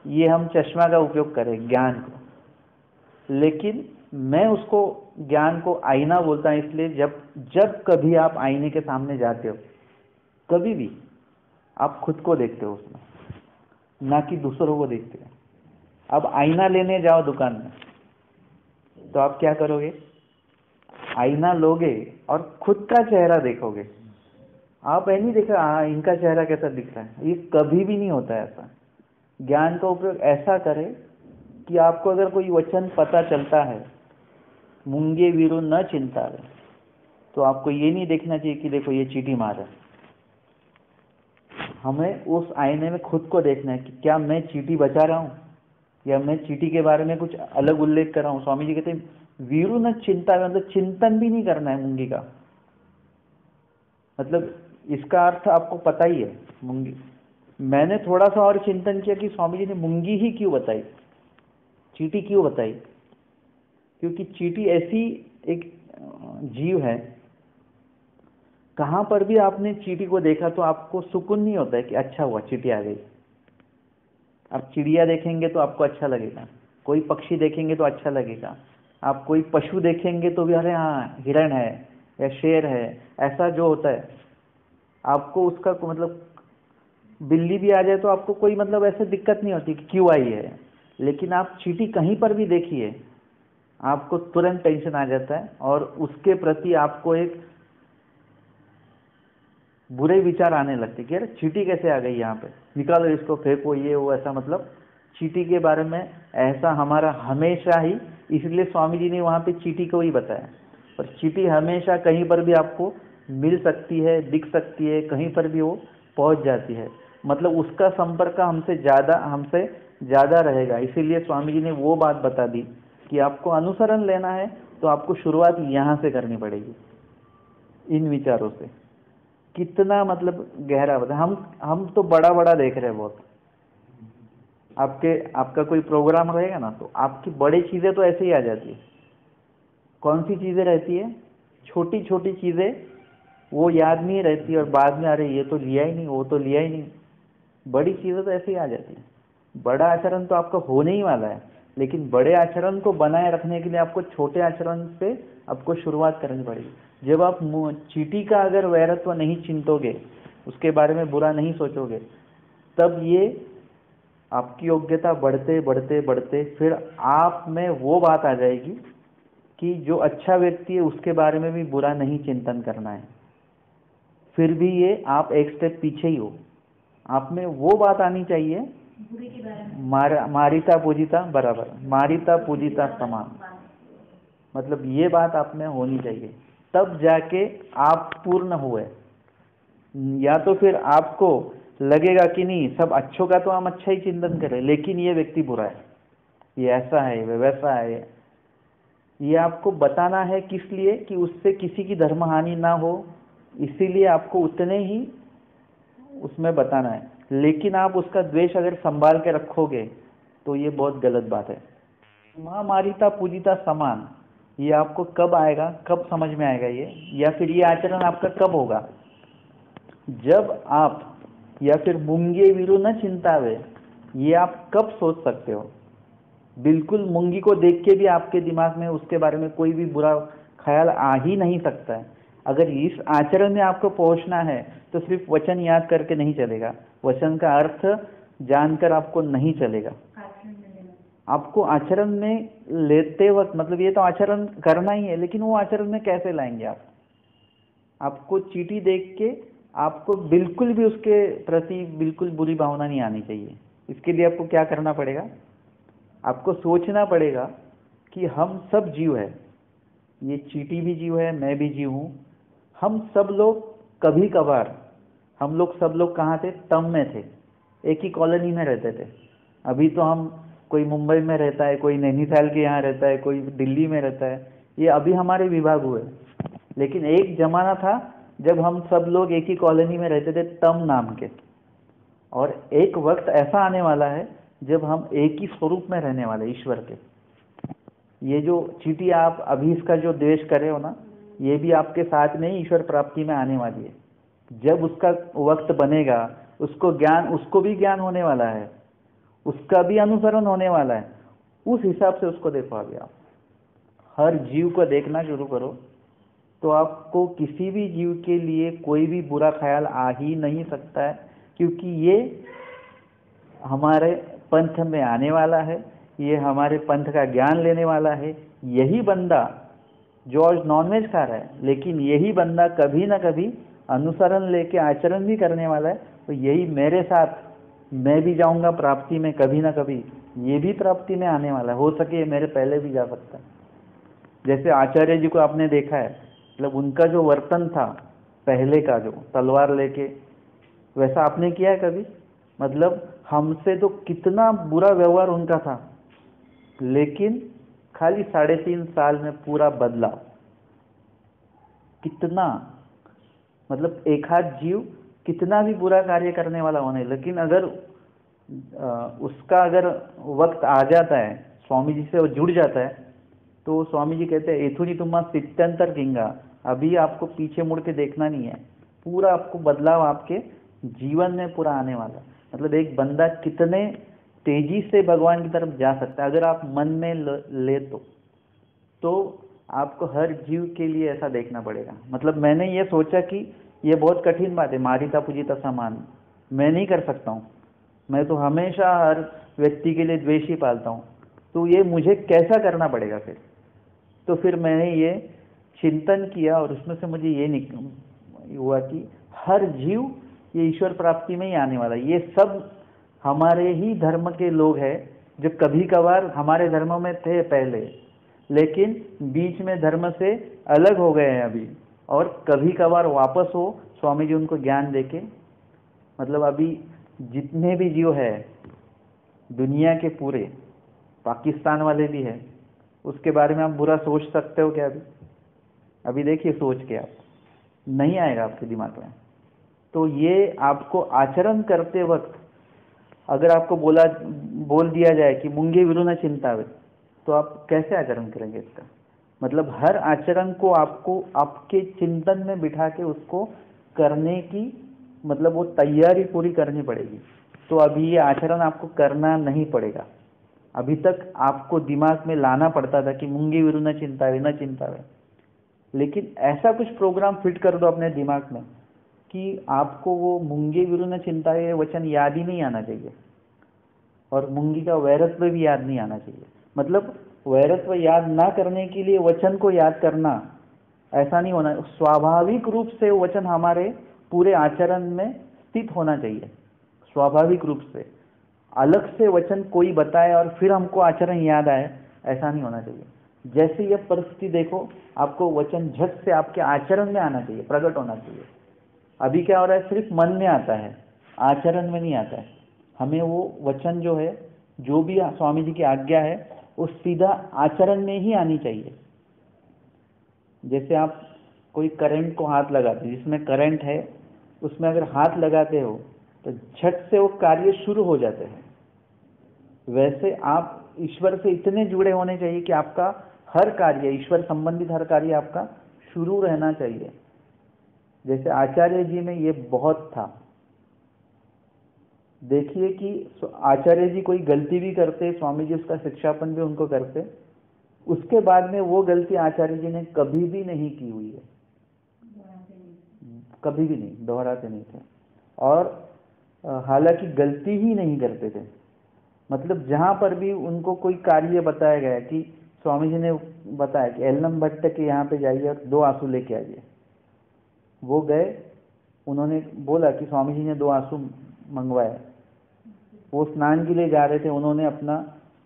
ये हम चश्मा का उपयोग करें ज्ञान को। लेकिन मैं उसको ज्ञान को आईना बोलता हूँ, इसलिए जब कभी आप आईने के सामने जाते हो, कभी भी आप खुद को देखते हो उसमें, ना कि दूसरों को देखते हो। अब आईना लेने जाओ दुकान में, तो आप क्या करोगे, आईना लोगे और खुद का चेहरा देखोगे। आप ये नहीं देखा हाँ इनका चेहरा कैसा दिख रहा है, ये कभी भी नहीं होता है ऐसा। ज्ञान का उपयोग ऐसा करें कि आपको अगर कोई वचन पता चलता है, मूंगे वीरू न चिंता है, तो आपको ये नहीं देखना चाहिए कि देखो ये चींटी मार है। हमें उस आईने में खुद को देखना है कि क्या मैं चींटी बचा रहा हूँ, या मैं चींटी के बारे में कुछ अलग उल्लेख कर रहा हूँ। स्वामी जी कहते हैं वीरु न चिंता, मतलब चिंतन भी नहीं करना है मूंगी का। मतलब इसका अर्थ आपको पता ही है। मूंगी, मैंने थोड़ा सा और चिंतन किया कि स्वामी जी ने मूंगी ही क्यों बताई, चींटी क्यों बताई। क्योंकि चींटी ऐसी एक जीव है, कहाँ पर भी आपने चींटी को देखा तो आपको सुकून नहीं होता है कि अच्छा हुआ चींटी आ गई। आप चिड़िया देखेंगे तो आपको अच्छा लगेगा, कोई पक्षी देखेंगे तो अच्छा लगेगा, आप कोई पशु देखेंगे तो भी अरे हाँ हिरण है या शेर है, ऐसा जो होता है आपको उसका मतलब बिल्ली भी आ जाए तो आपको कोई मतलब ऐसे दिक्कत नहीं होती कि क्यों आई है। लेकिन आप चींटी कहीं पर भी देखिए आपको तुरंत टेंशन आ जाता है और उसके प्रति आपको एक बुरे विचार आने लगते कि अरे चींटी कैसे आ गई यहाँ पे, निकालो इसको, फेंको, ये वो, ऐसा। मतलब चींटी के बारे में ऐसा हमारा हमेशा ही, इसलिए स्वामी जी ने वहाँ पे चींटी को ही बताया। पर चींटी हमेशा कहीं पर भी आपको मिल सकती है, दिख सकती है, कहीं पर भी वो पहुँच जाती है। मतलब उसका संपर्क हमसे ज़्यादा रहेगा। इसीलिए स्वामी जी ने वो बात बता दी कि आपको अनुसरण लेना है तो आपको शुरुआत यहाँ से करनी पड़ेगी, इन विचारों से। कितना मतलब गहरा बता, हम तो बड़ा बड़ा देख रहे हैं बहुत। आपका कोई प्रोग्राम रहेगा ना तो आपकी बड़ी चीज़ें तो ऐसे ही आ जाती है। कौन सी चीज़ें रहती है, छोटी छोटी चीज़ें वो याद नहीं रहती और बाद में अरे ये तो लिया ही नहीं, वो तो लिया ही नहीं। बड़ी चीज़ें तो ऐसे ही आ जाती है। बड़ा आचरण तो आपका होने ही वाला है, लेकिन बड़े आचरण को बनाए रखने के लिए आपको छोटे आचरण से आपको शुरुआत करनी पड़ेगी। जब आप चींटी का अगर वैरत्व नहीं चिंतोगे, उसके बारे में बुरा नहीं सोचोगे, तब ये आपकी योग्यता बढ़ते बढ़ते बढ़ते फिर आप में वो बात आ जाएगी कि जो अच्छा व्यक्ति है उसके बारे में भी बुरा नहीं चिंतन करना है। फिर भी ये आप एक स्टेप पीछे ही हो, आप में वो बात आनी चाहिए, मारिता पूजिता बराबर, मारिता पूजिता समान। मतलब ये बात आप में होनी चाहिए, तब जाके आप पूर्ण हुए। या तो फिर आपको लगेगा कि नहीं सब अच्छों का तो हम अच्छा ही चिंतन करें, लेकिन ये व्यक्ति बुरा है, ये ऐसा है, वे वैसा है। ये आपको बताना है किस लिए कि उससे किसी की धर्म हानि ना हो, इसीलिए आपको उतने ही उसमें बताना है। लेकिन आप उसका द्वेष अगर संभाल के रखोगे तो ये बहुत गलत बात है। माँ मारिता पूजिता समान, ये आपको कब आएगा, कब समझ में आएगा ये, या फिर ये आचरण आपका कब होगा, जब आप, या फिर मूंगे वीरु न चिंतावे, ये आप कब सोच सकते हो। बिल्कुल मूंगी को देख के भी आपके दिमाग में उसके बारे में कोई भी बुरा ख्याल आ ही नहीं सकता है। अगर इस आचरण में आपको पहुंचना है तो सिर्फ वचन याद करके नहीं चलेगा, वचन का अर्थ जानकर आपको नहीं चलेगा। आपको आचरण में लेते वक्त, मतलब ये तो आचरण करना ही है, लेकिन वो आचरण में कैसे लाएंगे आप। आपको चींटी देख के आपको बिल्कुल भी उसके प्रति बिल्कुल बुरी भावना नहीं आनी चाहिए। इसके लिए आपको क्या करना पड़ेगा, आपको सोचना पड़ेगा कि हम सब जीव है, ये चींटी भी जीव है, मैं भी जीव हूँ। हम सब लोग कभी कभार, हम लोग सब लोग कहाँ थे, तम में थे, एक ही कॉलोनी में रहते थे। अभी तो हम, कोई मुंबई में रहता है, कोई नैनीताल के यहाँ रहता है, कोई दिल्ली में रहता है, ये अभी हमारे विभाग हुए। लेकिन एक जमाना था जब हम सब लोग एक ही कॉलोनी में रहते थे, तम नाम के। और एक वक्त ऐसा आने वाला है जब हम एक ही स्वरूप में रहने वाले ईश्वर के। ये जो चींटी आप अभी इसका जो द्वेष कर रहे हो ना, ये भी आपके साथ में ही ईश्वर प्राप्ति में आने वाली है। जब उसका वक्त बनेगा, उसको ज्ञान, उसको भी ज्ञान होने वाला है, उसका भी अनुसरण होने वाला है। उस हिसाब से उसको देखो। अभी आप हर जीव को देखना शुरू करो तो आपको किसी भी जीव के लिए कोई भी बुरा ख्याल आ ही नहीं सकता है, क्योंकि ये हमारे पंथ में आने वाला है, ये हमारे पंथ का ज्ञान लेने वाला है। यही बंदा जो आज नॉनवेज खा रहा है, लेकिन यही बंदा कभी ना कभी अनुसरण लेके आचरण भी करने वाला है। तो यही मेरे साथ, मैं भी जाऊंगा प्राप्ति में कभी ना कभी, ये भी प्राप्ति में आने वाला है। हो सके ये मेरे पहले भी जा सकता है। जैसे आचार्य जी को आपने देखा है, मतलब उनका जो वर्तन था पहले का, जो तलवार लेके, वैसा आपने किया है कभी। मतलब हमसे तो कितना बुरा व्यवहार उनका था, लेकिन खाली 3.5 साल में पूरा बदलाव। कितना, मतलब एक आध जीव कितना भी बुरा कार्य करने वाला होने, लेकिन अगर उसका अगर वक्त आ जाता है, स्वामी जी से वो जुड़ जाता है, तो स्वामी जी कहते हैं एथुनी तुम्हा सित्यंतर किंगा, अभी आपको पीछे मुड़ के देखना नहीं है, पूरा आपको बदलाव आपके जीवन में पूरा आने वाला है। मतलब एक बंदा कितने तेजी से भगवान की तरफ जा सकता है अगर आप मन में ले तो आपको हर जीव के लिए ऐसा देखना पड़ेगा। मतलब मैंने ये सोचा कि ये बहुत कठिन बात है, मारिता पूजिता समान, मैं नहीं कर सकता हूँ, मैं तो हमेशा हर व्यक्ति के लिए द्वेष ही पालता हूँ, तो ये मुझे कैसा करना पड़ेगा फिर। तो फिर मैंने ये चिंतन किया और उसमें से मुझे ये हुआ कि हर जीव ये ईश्वर प्राप्ति में ही आने वाला है। ये सब हमारे ही धर्म के लोग हैं जो कभी कभार हमारे धर्म में थे पहले, लेकिन बीच में धर्म से अलग हो गए हैं अभी, और कभी कभार वापस हो स्वामी जी उनको ज्ञान देके। मतलब अभी जितने भी जीव है दुनिया के पूरे, पाकिस्तान वाले भी है, उसके बारे में आप बुरा सोच सकते हो क्या? अभी देखिए सोच के, आप नहीं आएगा आपके दिमाग में। तो ये आपको आचरण करते वक्त अगर आपको बोल दिया जाए कि मुंगे विरु न चिंतावे, तो आप कैसे आचरण करेंगे इसका? मतलब हर आचरण को आपको आपके चिंतन में बिठा के उसको करने की, मतलब वो तैयारी पूरी करनी पड़ेगी। तो अभी ये आचरण आपको करना नहीं पड़ेगा। अभी तक आपको दिमाग में लाना पड़ता था कि मुंगे विरु न चिंतावे न चिंतावे, लेकिन ऐसा कुछ प्रोग्राम फिट कर दो अपने दिमाग में कि आपको वो मुंगे विरु न चिंतावे वचन याद ही नहीं आना चाहिए, और मुंगी का वैरत्व भी याद नहीं आना चाहिए। मतलब वैरत्व याद ना करने के लिए वचन को याद करना ऐसा नहीं होना, स्वाभाविक रूप से वचन हमारे पूरे आचरण में स्थित होना चाहिए, स्वाभाविक रूप से। अलग से वचन कोई बताए और फिर हमको आचरण याद आए, ऐसा नहीं होना चाहिए। जैसे यह परिस्थिति देखो, आपको वचन झट से आपके आचरण में आना चाहिए, प्रकट होना चाहिए। अभी क्या हो रहा है, सिर्फ मन में आता है, आचरण में नहीं आता है। हमें वो वचन जो है, जो भी स्वामी जी की आज्ञा है, वो सीधा आचरण में ही आनी चाहिए। जैसे आप कोई करंट को हाथ लगाते हैं, जिसमें करंट है उसमें अगर हाथ लगाते हो तो झट से वो कार्य शुरू हो जाते हैं। वैसे आप ईश्वर से इतने जुड़े होने चाहिए कि आपका हर कार्य, ईश्वर संबंधित हर कार्य आपका शुरू रहना चाहिए। जैसे आचार्य जी में ये बहुत था। देखिए कि आचार्य जी कोई गलती भी करते, स्वामी जी उसका शिक्षापन भी उनको करते, उसके बाद में वो गलती आचार्य जी ने कभी भी नहीं की हुई है, कभी भी नहीं, दोहराते नहीं थे। और हालांकि गलती ही नहीं करते थे। मतलब जहां पर भी उनको कोई कार्य बताया गया कि स्वामी जी ने बताया कि एलनम भट्ट के यहाँ पे जाइए और 2 आंसू लेके आइए, वो गए, उन्होंने बोला कि स्वामी जी ने 2 आंसू मंगवाए। वो स्नान के लिए जा रहे थे, उन्होंने अपना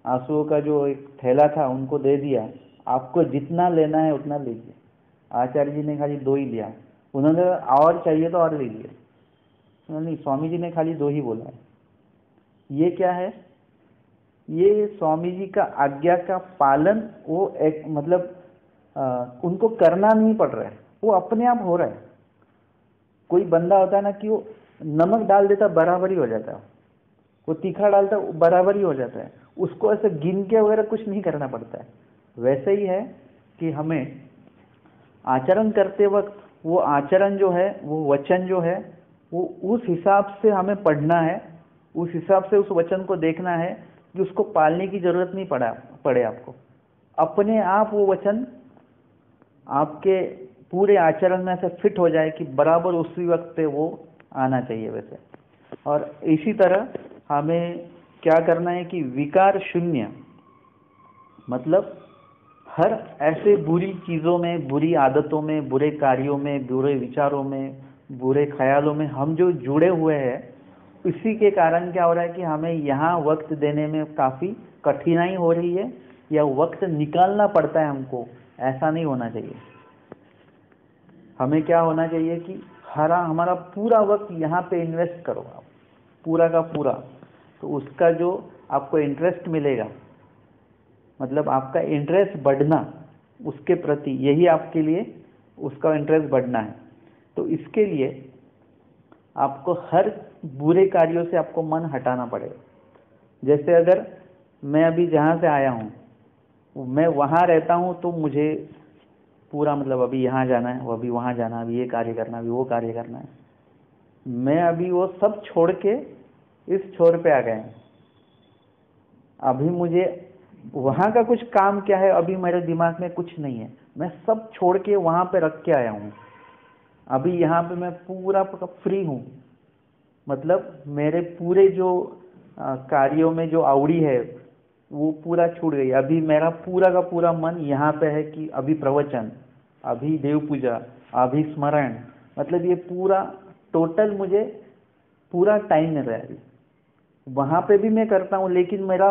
आंसुओं का जो एक थैला था उनको दे दिया, आपको जितना लेना है उतना लीजिए। आचार्य जी ने खाली 2 ही लिया, उन्होंने और चाहिए तो और लीजिए, नहीं, स्वामी जी ने खाली 2 ही बोला है। ये क्या है? ये स्वामी जी का आज्ञा का पालन, वो एक मतलब उनको करना नहीं पड़ रहा है, वो अपने आप हो रहा है। कोई बंदा होता है ना कि वो नमक डाल देता बराबर ही हो जाता है, वो तीखा डालता बराबर ही हो जाता है, उसको ऐसे गिन के वगैरह कुछ नहीं करना पड़ता है। वैसे ही है कि हमें आचरण करते वक्त वो आचरण जो है, वो वचन जो है, वो उस हिसाब से हमें पढ़ना है, उस हिसाब से उस वचन को देखना है कि उसको पालने की जरूरत नहीं पड़े आपको। अपने आप वो वचन आपके पूरे आचरण में ऐसे फिट हो जाए कि बराबर उसी वक्त पे वो आना चाहिए वैसे। और इसी तरह हमें क्या करना है कि विकार शून्य, मतलब हर ऐसे बुरी चीज़ों में, बुरी आदतों में, बुरे कार्यों में, बुरे विचारों में, बुरे ख्यालों में हम जो जुड़े हुए हैं, इसी के कारण क्या हो रहा है कि हमें यहाँ वक्त देने में काफ़ी कठिनाई हो रही है, या वक्त निकालना पड़ता है हमको। ऐसा नहीं होना चाहिए। हमें क्या होना चाहिए कि हमारा पूरा वक्त यहाँ पे इन्वेस्ट करो आप, पूरा का पूरा, तो उसका जो आपको इंटरेस्ट मिलेगा मतलब आपका इंटरेस्ट बढ़ना उसके प्रति, यही आपके लिए उसका इंटरेस्ट बढ़ना है। तो इसके लिए आपको हर बुरे कार्यों से आपको मन हटाना पड़ेगा। जैसे अगर मैं अभी जहाँ से आया हूँ मैं वहाँ रहता हूँ तो मुझे पूरा मतलब अभी यहाँ जाना है, अभी वहाँ जाना है, अभी ये कार्य करना है, अभी वो कार्य करना है। मैं अभी वो सब छोड़ के इस छोर पे आ गए हैं। अभी मुझे वहाँ का कुछ काम क्या है अभी मेरे दिमाग में कुछ नहीं है, मैं सब छोड़ के वहाँ पे रख के आया हूँ। अभी यहाँ पे मैं पूरा फ्री हूँ। मतलब मेरे पूरे जो कार्यों में जो आवड़ी है वो पूरा छूट गई। अभी मेरा पूरा का पूरा मन यहाँ पे है कि अभी प्रवचन, अभी देव पूजा, अभी स्मरण, मतलब ये पूरा टोटल मुझे पूरा टाइम मिल रहा है। अभी वहाँ पे भी मैं करता हूँ लेकिन मेरा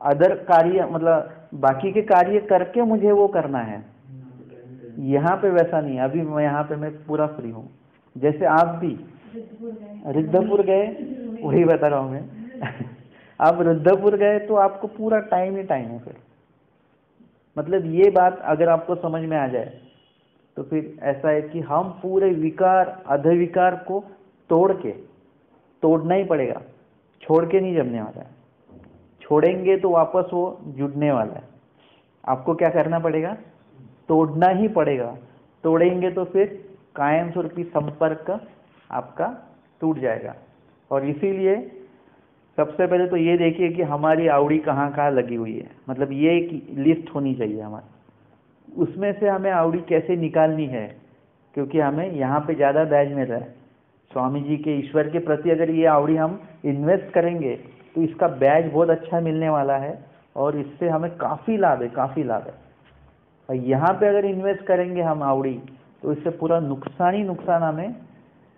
अदर कार्य मतलब बाकी के कार्य करके मुझे वो करना है। यहाँ पे वैसा नहीं है। अभी मैं यहाँ पे मैं पूरा फ्री हूँ। जैसे आप भी रुद्रपुर गए, वही बता रहा हूँ मैं आप रुद्रपुर गए तो आपको पूरा टाइम ही टाइम है। फिर मतलब ये बात अगर आपको समझ में आ जाए तो फिर ऐसा है कि हम पूरे विकार अधविकार को तोड़ना ही पड़ेगा, छोड़ के नहीं जमने वाला है। छोड़ेंगे तो वापस वो जुड़ने वाला है। आपको क्या करना पड़ेगा? तोड़ना ही पड़ेगा। तोड़ेंगे तो फिर कायम स्वरूपी संपर्क आपका टूट जाएगा। और इसीलिए सबसे पहले तो ये देखिए कि हमारी आवड़ी कहाँ कहाँ लगी हुई है, मतलब ये एक लिस्ट होनी चाहिए हमारी। उसमें से हमें आवड़ी कैसे निकालनी है, क्योंकि हमें यहाँ पे ज़्यादा बैज मिल रहा है। स्वामी जी के ईश्वर के प्रति अगर ये आवड़ी हम इन्वेस्ट करेंगे तो इसका बैज बहुत अच्छा मिलने वाला है और इससे हमें काफ़ी लाभ है, काफ़ी लाभ है। और यहाँ पे अगर इन्वेस्ट करेंगे हम आवड़ी तो इससे पूरा नुकसान ही नुकसान हमें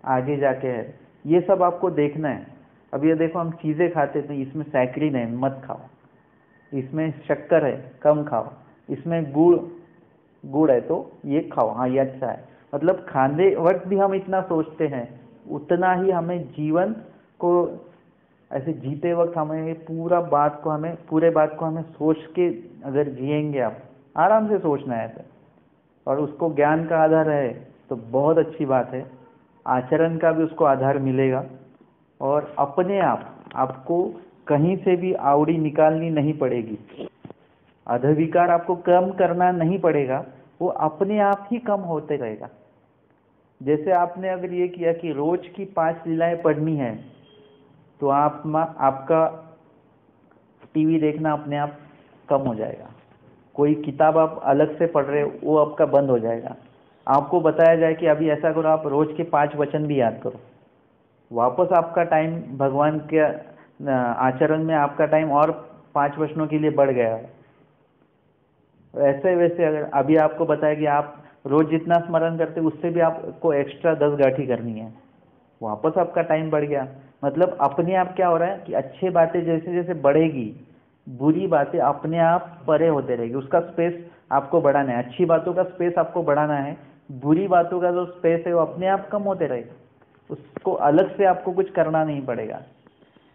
आगे जाके है। ये सब आपको देखना है। अब ये देखो हम चीज़ें खाते तो इसमें सैकरीन है, मत खाओ। इसमें शक्कर है, कम खाओ। इसमें गुड़ है तो ये खाओ, हाँ ये अच्छा है। मतलब खाने वक्त भी हम इतना सोचते हैं, उतना ही हमें जीवन को ऐसे जीते वक्त हमें पूरे बात को हमें सोच के अगर जिएंगे, आप आराम से सोचना है ऐसे, और उसको ज्ञान का आधार है तो बहुत अच्छी बात है। आचरण का भी उसको आधार मिलेगा और अपने आप आपको कहीं से भी आवड़ी निकालनी नहीं पड़ेगी। अधविकार आपको कम करना नहीं पड़ेगा, वो अपने आप ही कम होते रहेगा। जैसे आपने अगर ये किया कि रोज की 5 लीलाएं पढ़नी है तो आपका टीवी देखना अपने आप कम हो जाएगा। कोई किताब आप अलग से पढ़ रहे हो वो आपका बंद हो जाएगा। आपको बताया जाए कि अभी ऐसा करो, आप रोज के 5 वचन भी याद करो, वापस आपका टाइम भगवान के आचरण में आपका टाइम और 5 वचनों के लिए बढ़ गया है। ऐसे वैसे अगर अभी आपको बताया कि आप रोज जितना स्मरण करते उससे भी आपको एक्स्ट्रा 10 गाठी करनी है, वापस आपका टाइम बढ़ गया। मतलब अपने आप क्या हो रहा है कि अच्छी बातें जैसे जैसे बढ़ेगी, बुरी बातें अपने आप परे होते रहेगी। उसका स्पेस आपको बढ़ाना है। अच्छी बातों का स्पेस आपको बढ़ाना है, बुरी बातों का जो स्पेस है वो अपने आप कम होते रहेगा। उसको अलग से आपको कुछ करना नहीं पड़ेगा।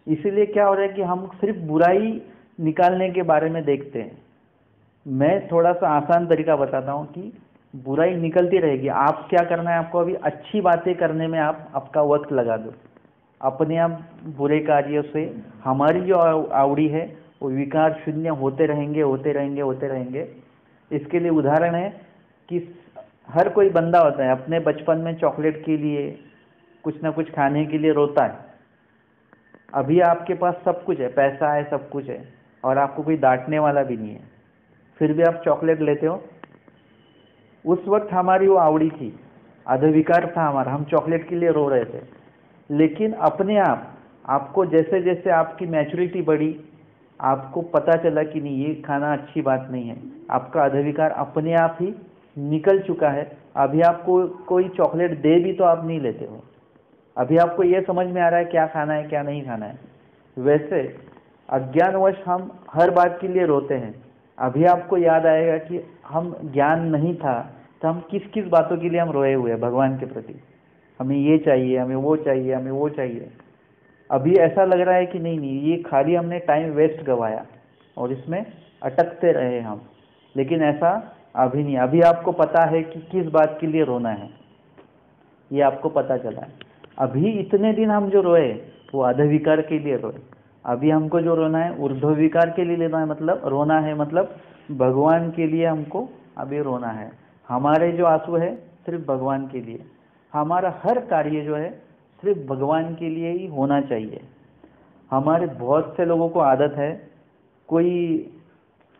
इसीलिए क्या हो रहा है कि हम सिर्फ बुराई निकालने के बारे में देखते हैं। मैं थोड़ा सा आसान तरीका बताता हूँ कि बुराई निकलती रहेगी। आप क्या करना है, आपको अभी अच्छी बातें करने में आप आपका वक्त लगा दो। अपने आप बुरे कार्यों से हमारी जो आवड़ी है वो विकार शून्य होते रहेंगे, होते रहेंगे, होते रहेंगे। इसके लिए उदाहरण है कि हर कोई बंदा होता है अपने बचपन में चॉकलेट के लिए, कुछ ना कुछ खाने के लिए रोता है। अभी आपके पास सब कुछ है, पैसा है, सब कुछ है और आपको कोई डांटने वाला भी नहीं है, फिर भी आप चॉकलेट लेते हो। उस वक्त हमारी वो आवड़ी थी, अधविकार था हमारा, हम चॉकलेट के लिए रो रहे थे। लेकिन अपने आप आपको जैसे जैसे आपकी मैच्योरिटी बढ़ी, आपको पता चला कि नहीं ये खाना अच्छी बात नहीं है, आपका अधविकार अपने आप ही निकल चुका है। अभी आपको कोई चॉकलेट दे भी तो आप नहीं लेते हो। अभी आपको ये समझ में आ रहा है क्या खाना है क्या नहीं खाना है। वैसे अज्ञानवश हम हर बात के लिए रोते हैं। अभी आपको याद आएगा कि हम ज्ञान नहीं था तो हम किस किस बातों के लिए हम रोए हुए हैं भगवान के प्रति। हमें ये चाहिए, हमें वो चाहिए, हमें वो चाहिए। अभी ऐसा लग रहा है कि नहीं नहीं, ये खाली हमने टाइम वेस्ट गवाया और इसमें अटकते रहे हम। लेकिन ऐसा अभी नहीं, अभी आपको पता है कि किस बात के लिए रोना है, ये आपको पता चला है। अभी इतने दिन हम जो रोए वो अधविकार के लिए रोए, अभी हमको जो रोना है ऊर्ध्वविकार के लिए लेना है, मतलब रोना है मतलब भगवान के लिए हमको अभी रोना है। हमारे जो आंसू है सिर्फ भगवान के लिए, हमारा हर कार्य जो है सिर्फ भगवान के लिए ही होना चाहिए। हमारे बहुत से लोगों को आदत है, कोई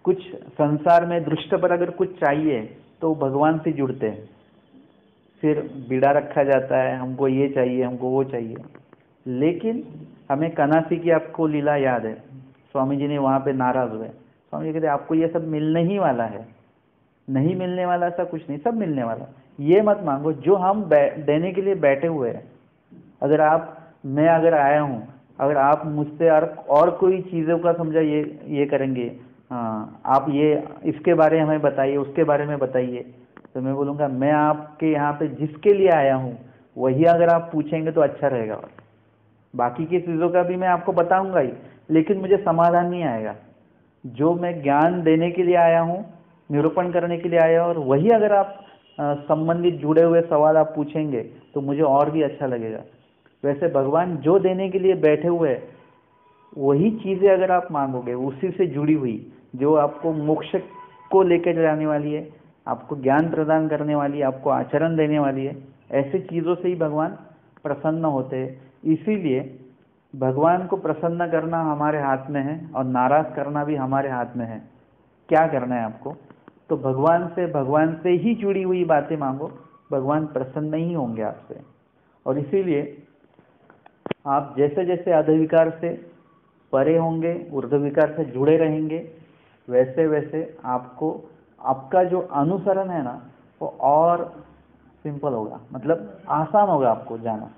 कुछ संसार में दृष्ट पर अगर कुछ चाहिए तो भगवान से जुड़ते हैं, फिर बीड़ा रखा जाता है, हमको ये चाहिए, हमको वो चाहिए। लेकिन हमें कनासी की आपको लीला याद है, स्वामी जी ने वहाँ पे नाराज हुए, स्वामी जी कहते आपको ये सब मिलने ही वाला है, नहीं मिलने वाला ऐसा कुछ नहीं, सब मिलने वाला, ये मत मांगो जो हम देने के लिए बैठे हुए हैं। अगर मैं अगर आया हूँ, अगर आप मुझसे और कोई चीज़ों का समझा ये करेंगे, हाँ आप ये इसके बारे में हमें बताइए, उसके बारे में बताइए, तो मैं बोलूँगा मैं आपके यहाँ पे जिसके लिए आया हूँ वही अगर आप पूछेंगे तो अच्छा रहेगा। बाकी की चीज़ों का भी मैं आपको बताऊंगा ही, लेकिन मुझे समाधान नहीं आएगा। जो मैं ज्ञान देने के लिए आया हूँ, निरूपण करने के लिए आया हूँ, और वही अगर आप संबंधित जुड़े हुए सवाल आप पूछेंगे तो मुझे और भी अच्छा लगेगा। वैसे भगवान जो देने के लिए बैठे हुए हैं वही चीज़ें अगर आप मांगोगे, उसी से जुड़ी हुई जो आपको मोक्ष को लेकर जाने वाली है, आपको ज्ञान प्रदान करने वाली है, आपको आचरण देने वाली है, ऐसी चीज़ों से ही भगवान प्रसन्न होते हैं। इसीलिए भगवान को प्रसन्न करना हमारे हाथ में है और नाराज करना भी हमारे हाथ में है। क्या करना है आपको, तो भगवान से ही जुड़ी हुई बातें मांगो, भगवान प्रसन्न ही होंगे आपसे। और इसीलिए आप जैसे जैसे अधविकार से परे होंगे, ऊर्ध्वविकार से जुड़े रहेंगे, वैसे वैसे आपको आपका जो अनुसरण है ना वो और सिंपल होगा, मतलब आसान होगा आपको जाना।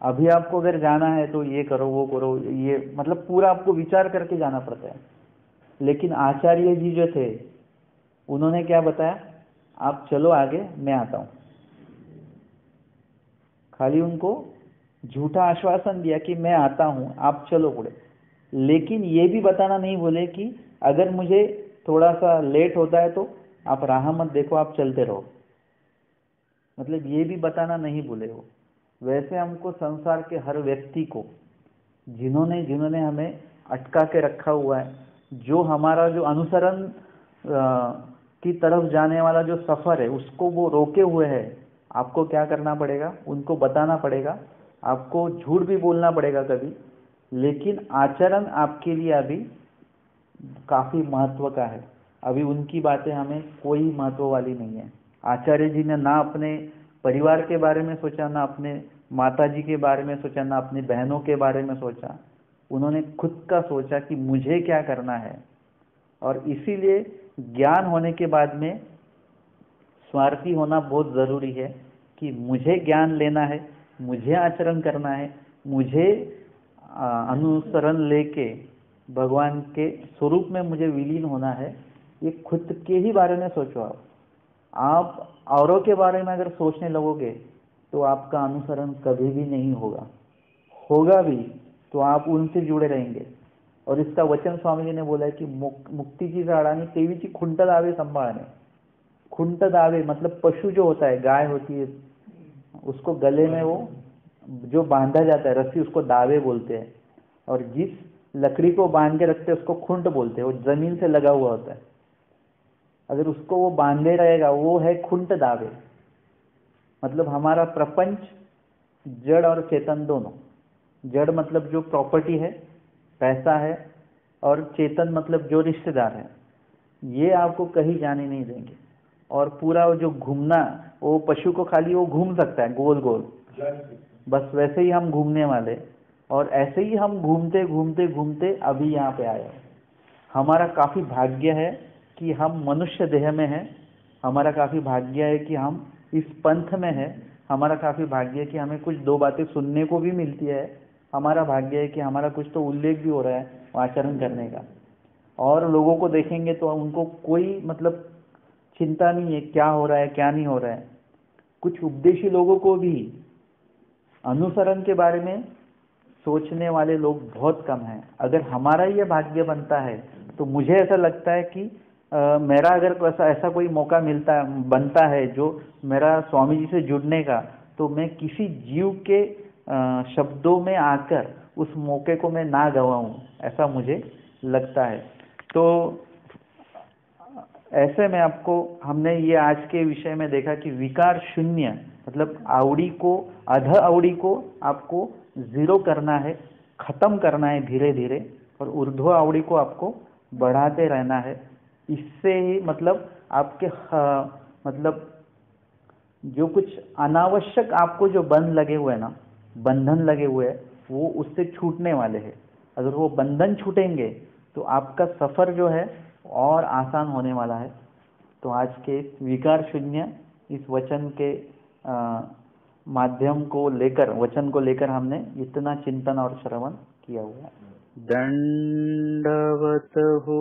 अभी आपको अगर जाना है तो ये करो वो करो, ये मतलब पूरा आपको विचार करके जाना पड़ता है। लेकिन आचार्य जी जो थे उन्होंने क्या बताया, आप चलो आगे मैं आता हूँ। खाली उनको झूठा आश्वासन दिया कि मैं आता हूँ आप चलो पुढे, लेकिन ये भी बताना नहीं बोले कि अगर मुझे थोड़ा सा लेट होता है तो आप राह मत देखो, आप चलते रहो, मतलब ये भी बताना नहीं बोले हो। वैसे हमको संसार के हर व्यक्ति को जिन्होंने जिन्होंने हमें अटका के रखा हुआ है, जो हमारा जो अनुसरण की तरफ जाने वाला जो सफ़र है उसको वो रोके हुए है, आपको क्या करना पड़ेगा, उनको बताना पड़ेगा, आपको झूठ भी बोलना पड़ेगा कभी, लेकिन आचरण आपके लिए अभी काफ़ी महत्व का है। अभी उनकी बातें हमें कोई महत्व वाली नहीं है। आचार्य जी ने ना अपने परिवार के बारे में सोचा, ना अपने माता जी के बारे में सोचा, ना अपनी बहनों के बारे में सोचा, उन्होंने खुद का सोचा कि मुझे क्या करना है। और इसीलिए ज्ञान होने के बाद में स्वार्थी होना बहुत ज़रूरी है कि मुझे ज्ञान लेना है, मुझे आचरण करना है, मुझे अनुसरण लेके भगवान के स्वरूप में मुझे विलीन होना है। ये खुद के ही बारे में सोचो। आप औरों के बारे में अगर सोचने लगोगे तो आपका अनुसरण कभी भी नहीं होगा, होगा भी तो आप उनसे जुड़े रहेंगे। और इसका वचन स्वामी जी ने बोला है कि मुक्तीची झाडांनी देवीची खुंट दावे संभाळणे। खुंट दावे मतलब पशु जो होता है, गाय होती है, उसको गले में वो जो बांधा जाता है रस्सी, उसको दावे बोलते हैं, और जिस लकड़ी को बांध के रखते हैं उसको खुंट बोलते हैं। वो जमीन से लगा हुआ होता है, अगर उसको वो बांधे रहेगा वो है खुंट दावे। मतलब हमारा प्रपंच जड़ और चेतन दोनों, जड़ मतलब जो प्रॉपर्टी है, पैसा है, और चेतन मतलब जो रिश्तेदार है, ये आपको कहीं जाने नहीं देंगे। और पूरा जो घूमना, वो पशु को खाली वो घूम सकता है गोल गोल, बस वैसे ही हम घूमने वाले, और ऐसे ही हम घूमते घूमते घूमते अभी यहाँ पे आए। हमारा काफ़ी भाग्य है कि हम मनुष्य देह में हैं, हमारा काफ़ी भाग्य है कि हम इस पंथ में हैं, हमारा काफ़ी भाग्य है कि हमें कुछ दो बातें सुनने को भी मिलती है, हमारा भाग्य है कि हमारा कुछ तो उल्लेख भी हो रहा है आचरण करने का। और लोगों को देखेंगे तो उनको कोई मतलब चिंता नहीं है क्या हो रहा है क्या नहीं हो रहा है। कुछ उपदेशी लोगों को भी अनुसरण के बारे में सोचने वाले लोग बहुत कम हैं। अगर हमारा ये भाग्य बनता है तो मुझे ऐसा लगता है कि मेरा अगर ऐसा कोई मौका बनता है जो मेरा स्वामी जी से जुड़ने का, तो मैं किसी जीव के शब्दों में आकर उस मौके को मैं ना गवाऊं, ऐसा मुझे लगता है। तो ऐसे में हमने ये आज के विषय में देखा कि विकार शून्य मतलब अध आवड़ी को आपको जीरो करना है, खत्म करना है धीरे धीरे, और ऊर्ध्व आवड़ी को आपको बढ़ाते रहना है। इससे ही मतलब आपके मतलब जो कुछ अनावश्यक आपको जो बंधन लगे हुए हैं, वो उससे छूटने वाले हैं। अगर वो बंधन छूटेंगे तो आपका सफर जो है और आसान होने वाला है। तो आज के विकार शून्य इस वचन के वचन को लेकर हमने इतना चिंतन और श्रवण किया हुआ है। दंडवत हो।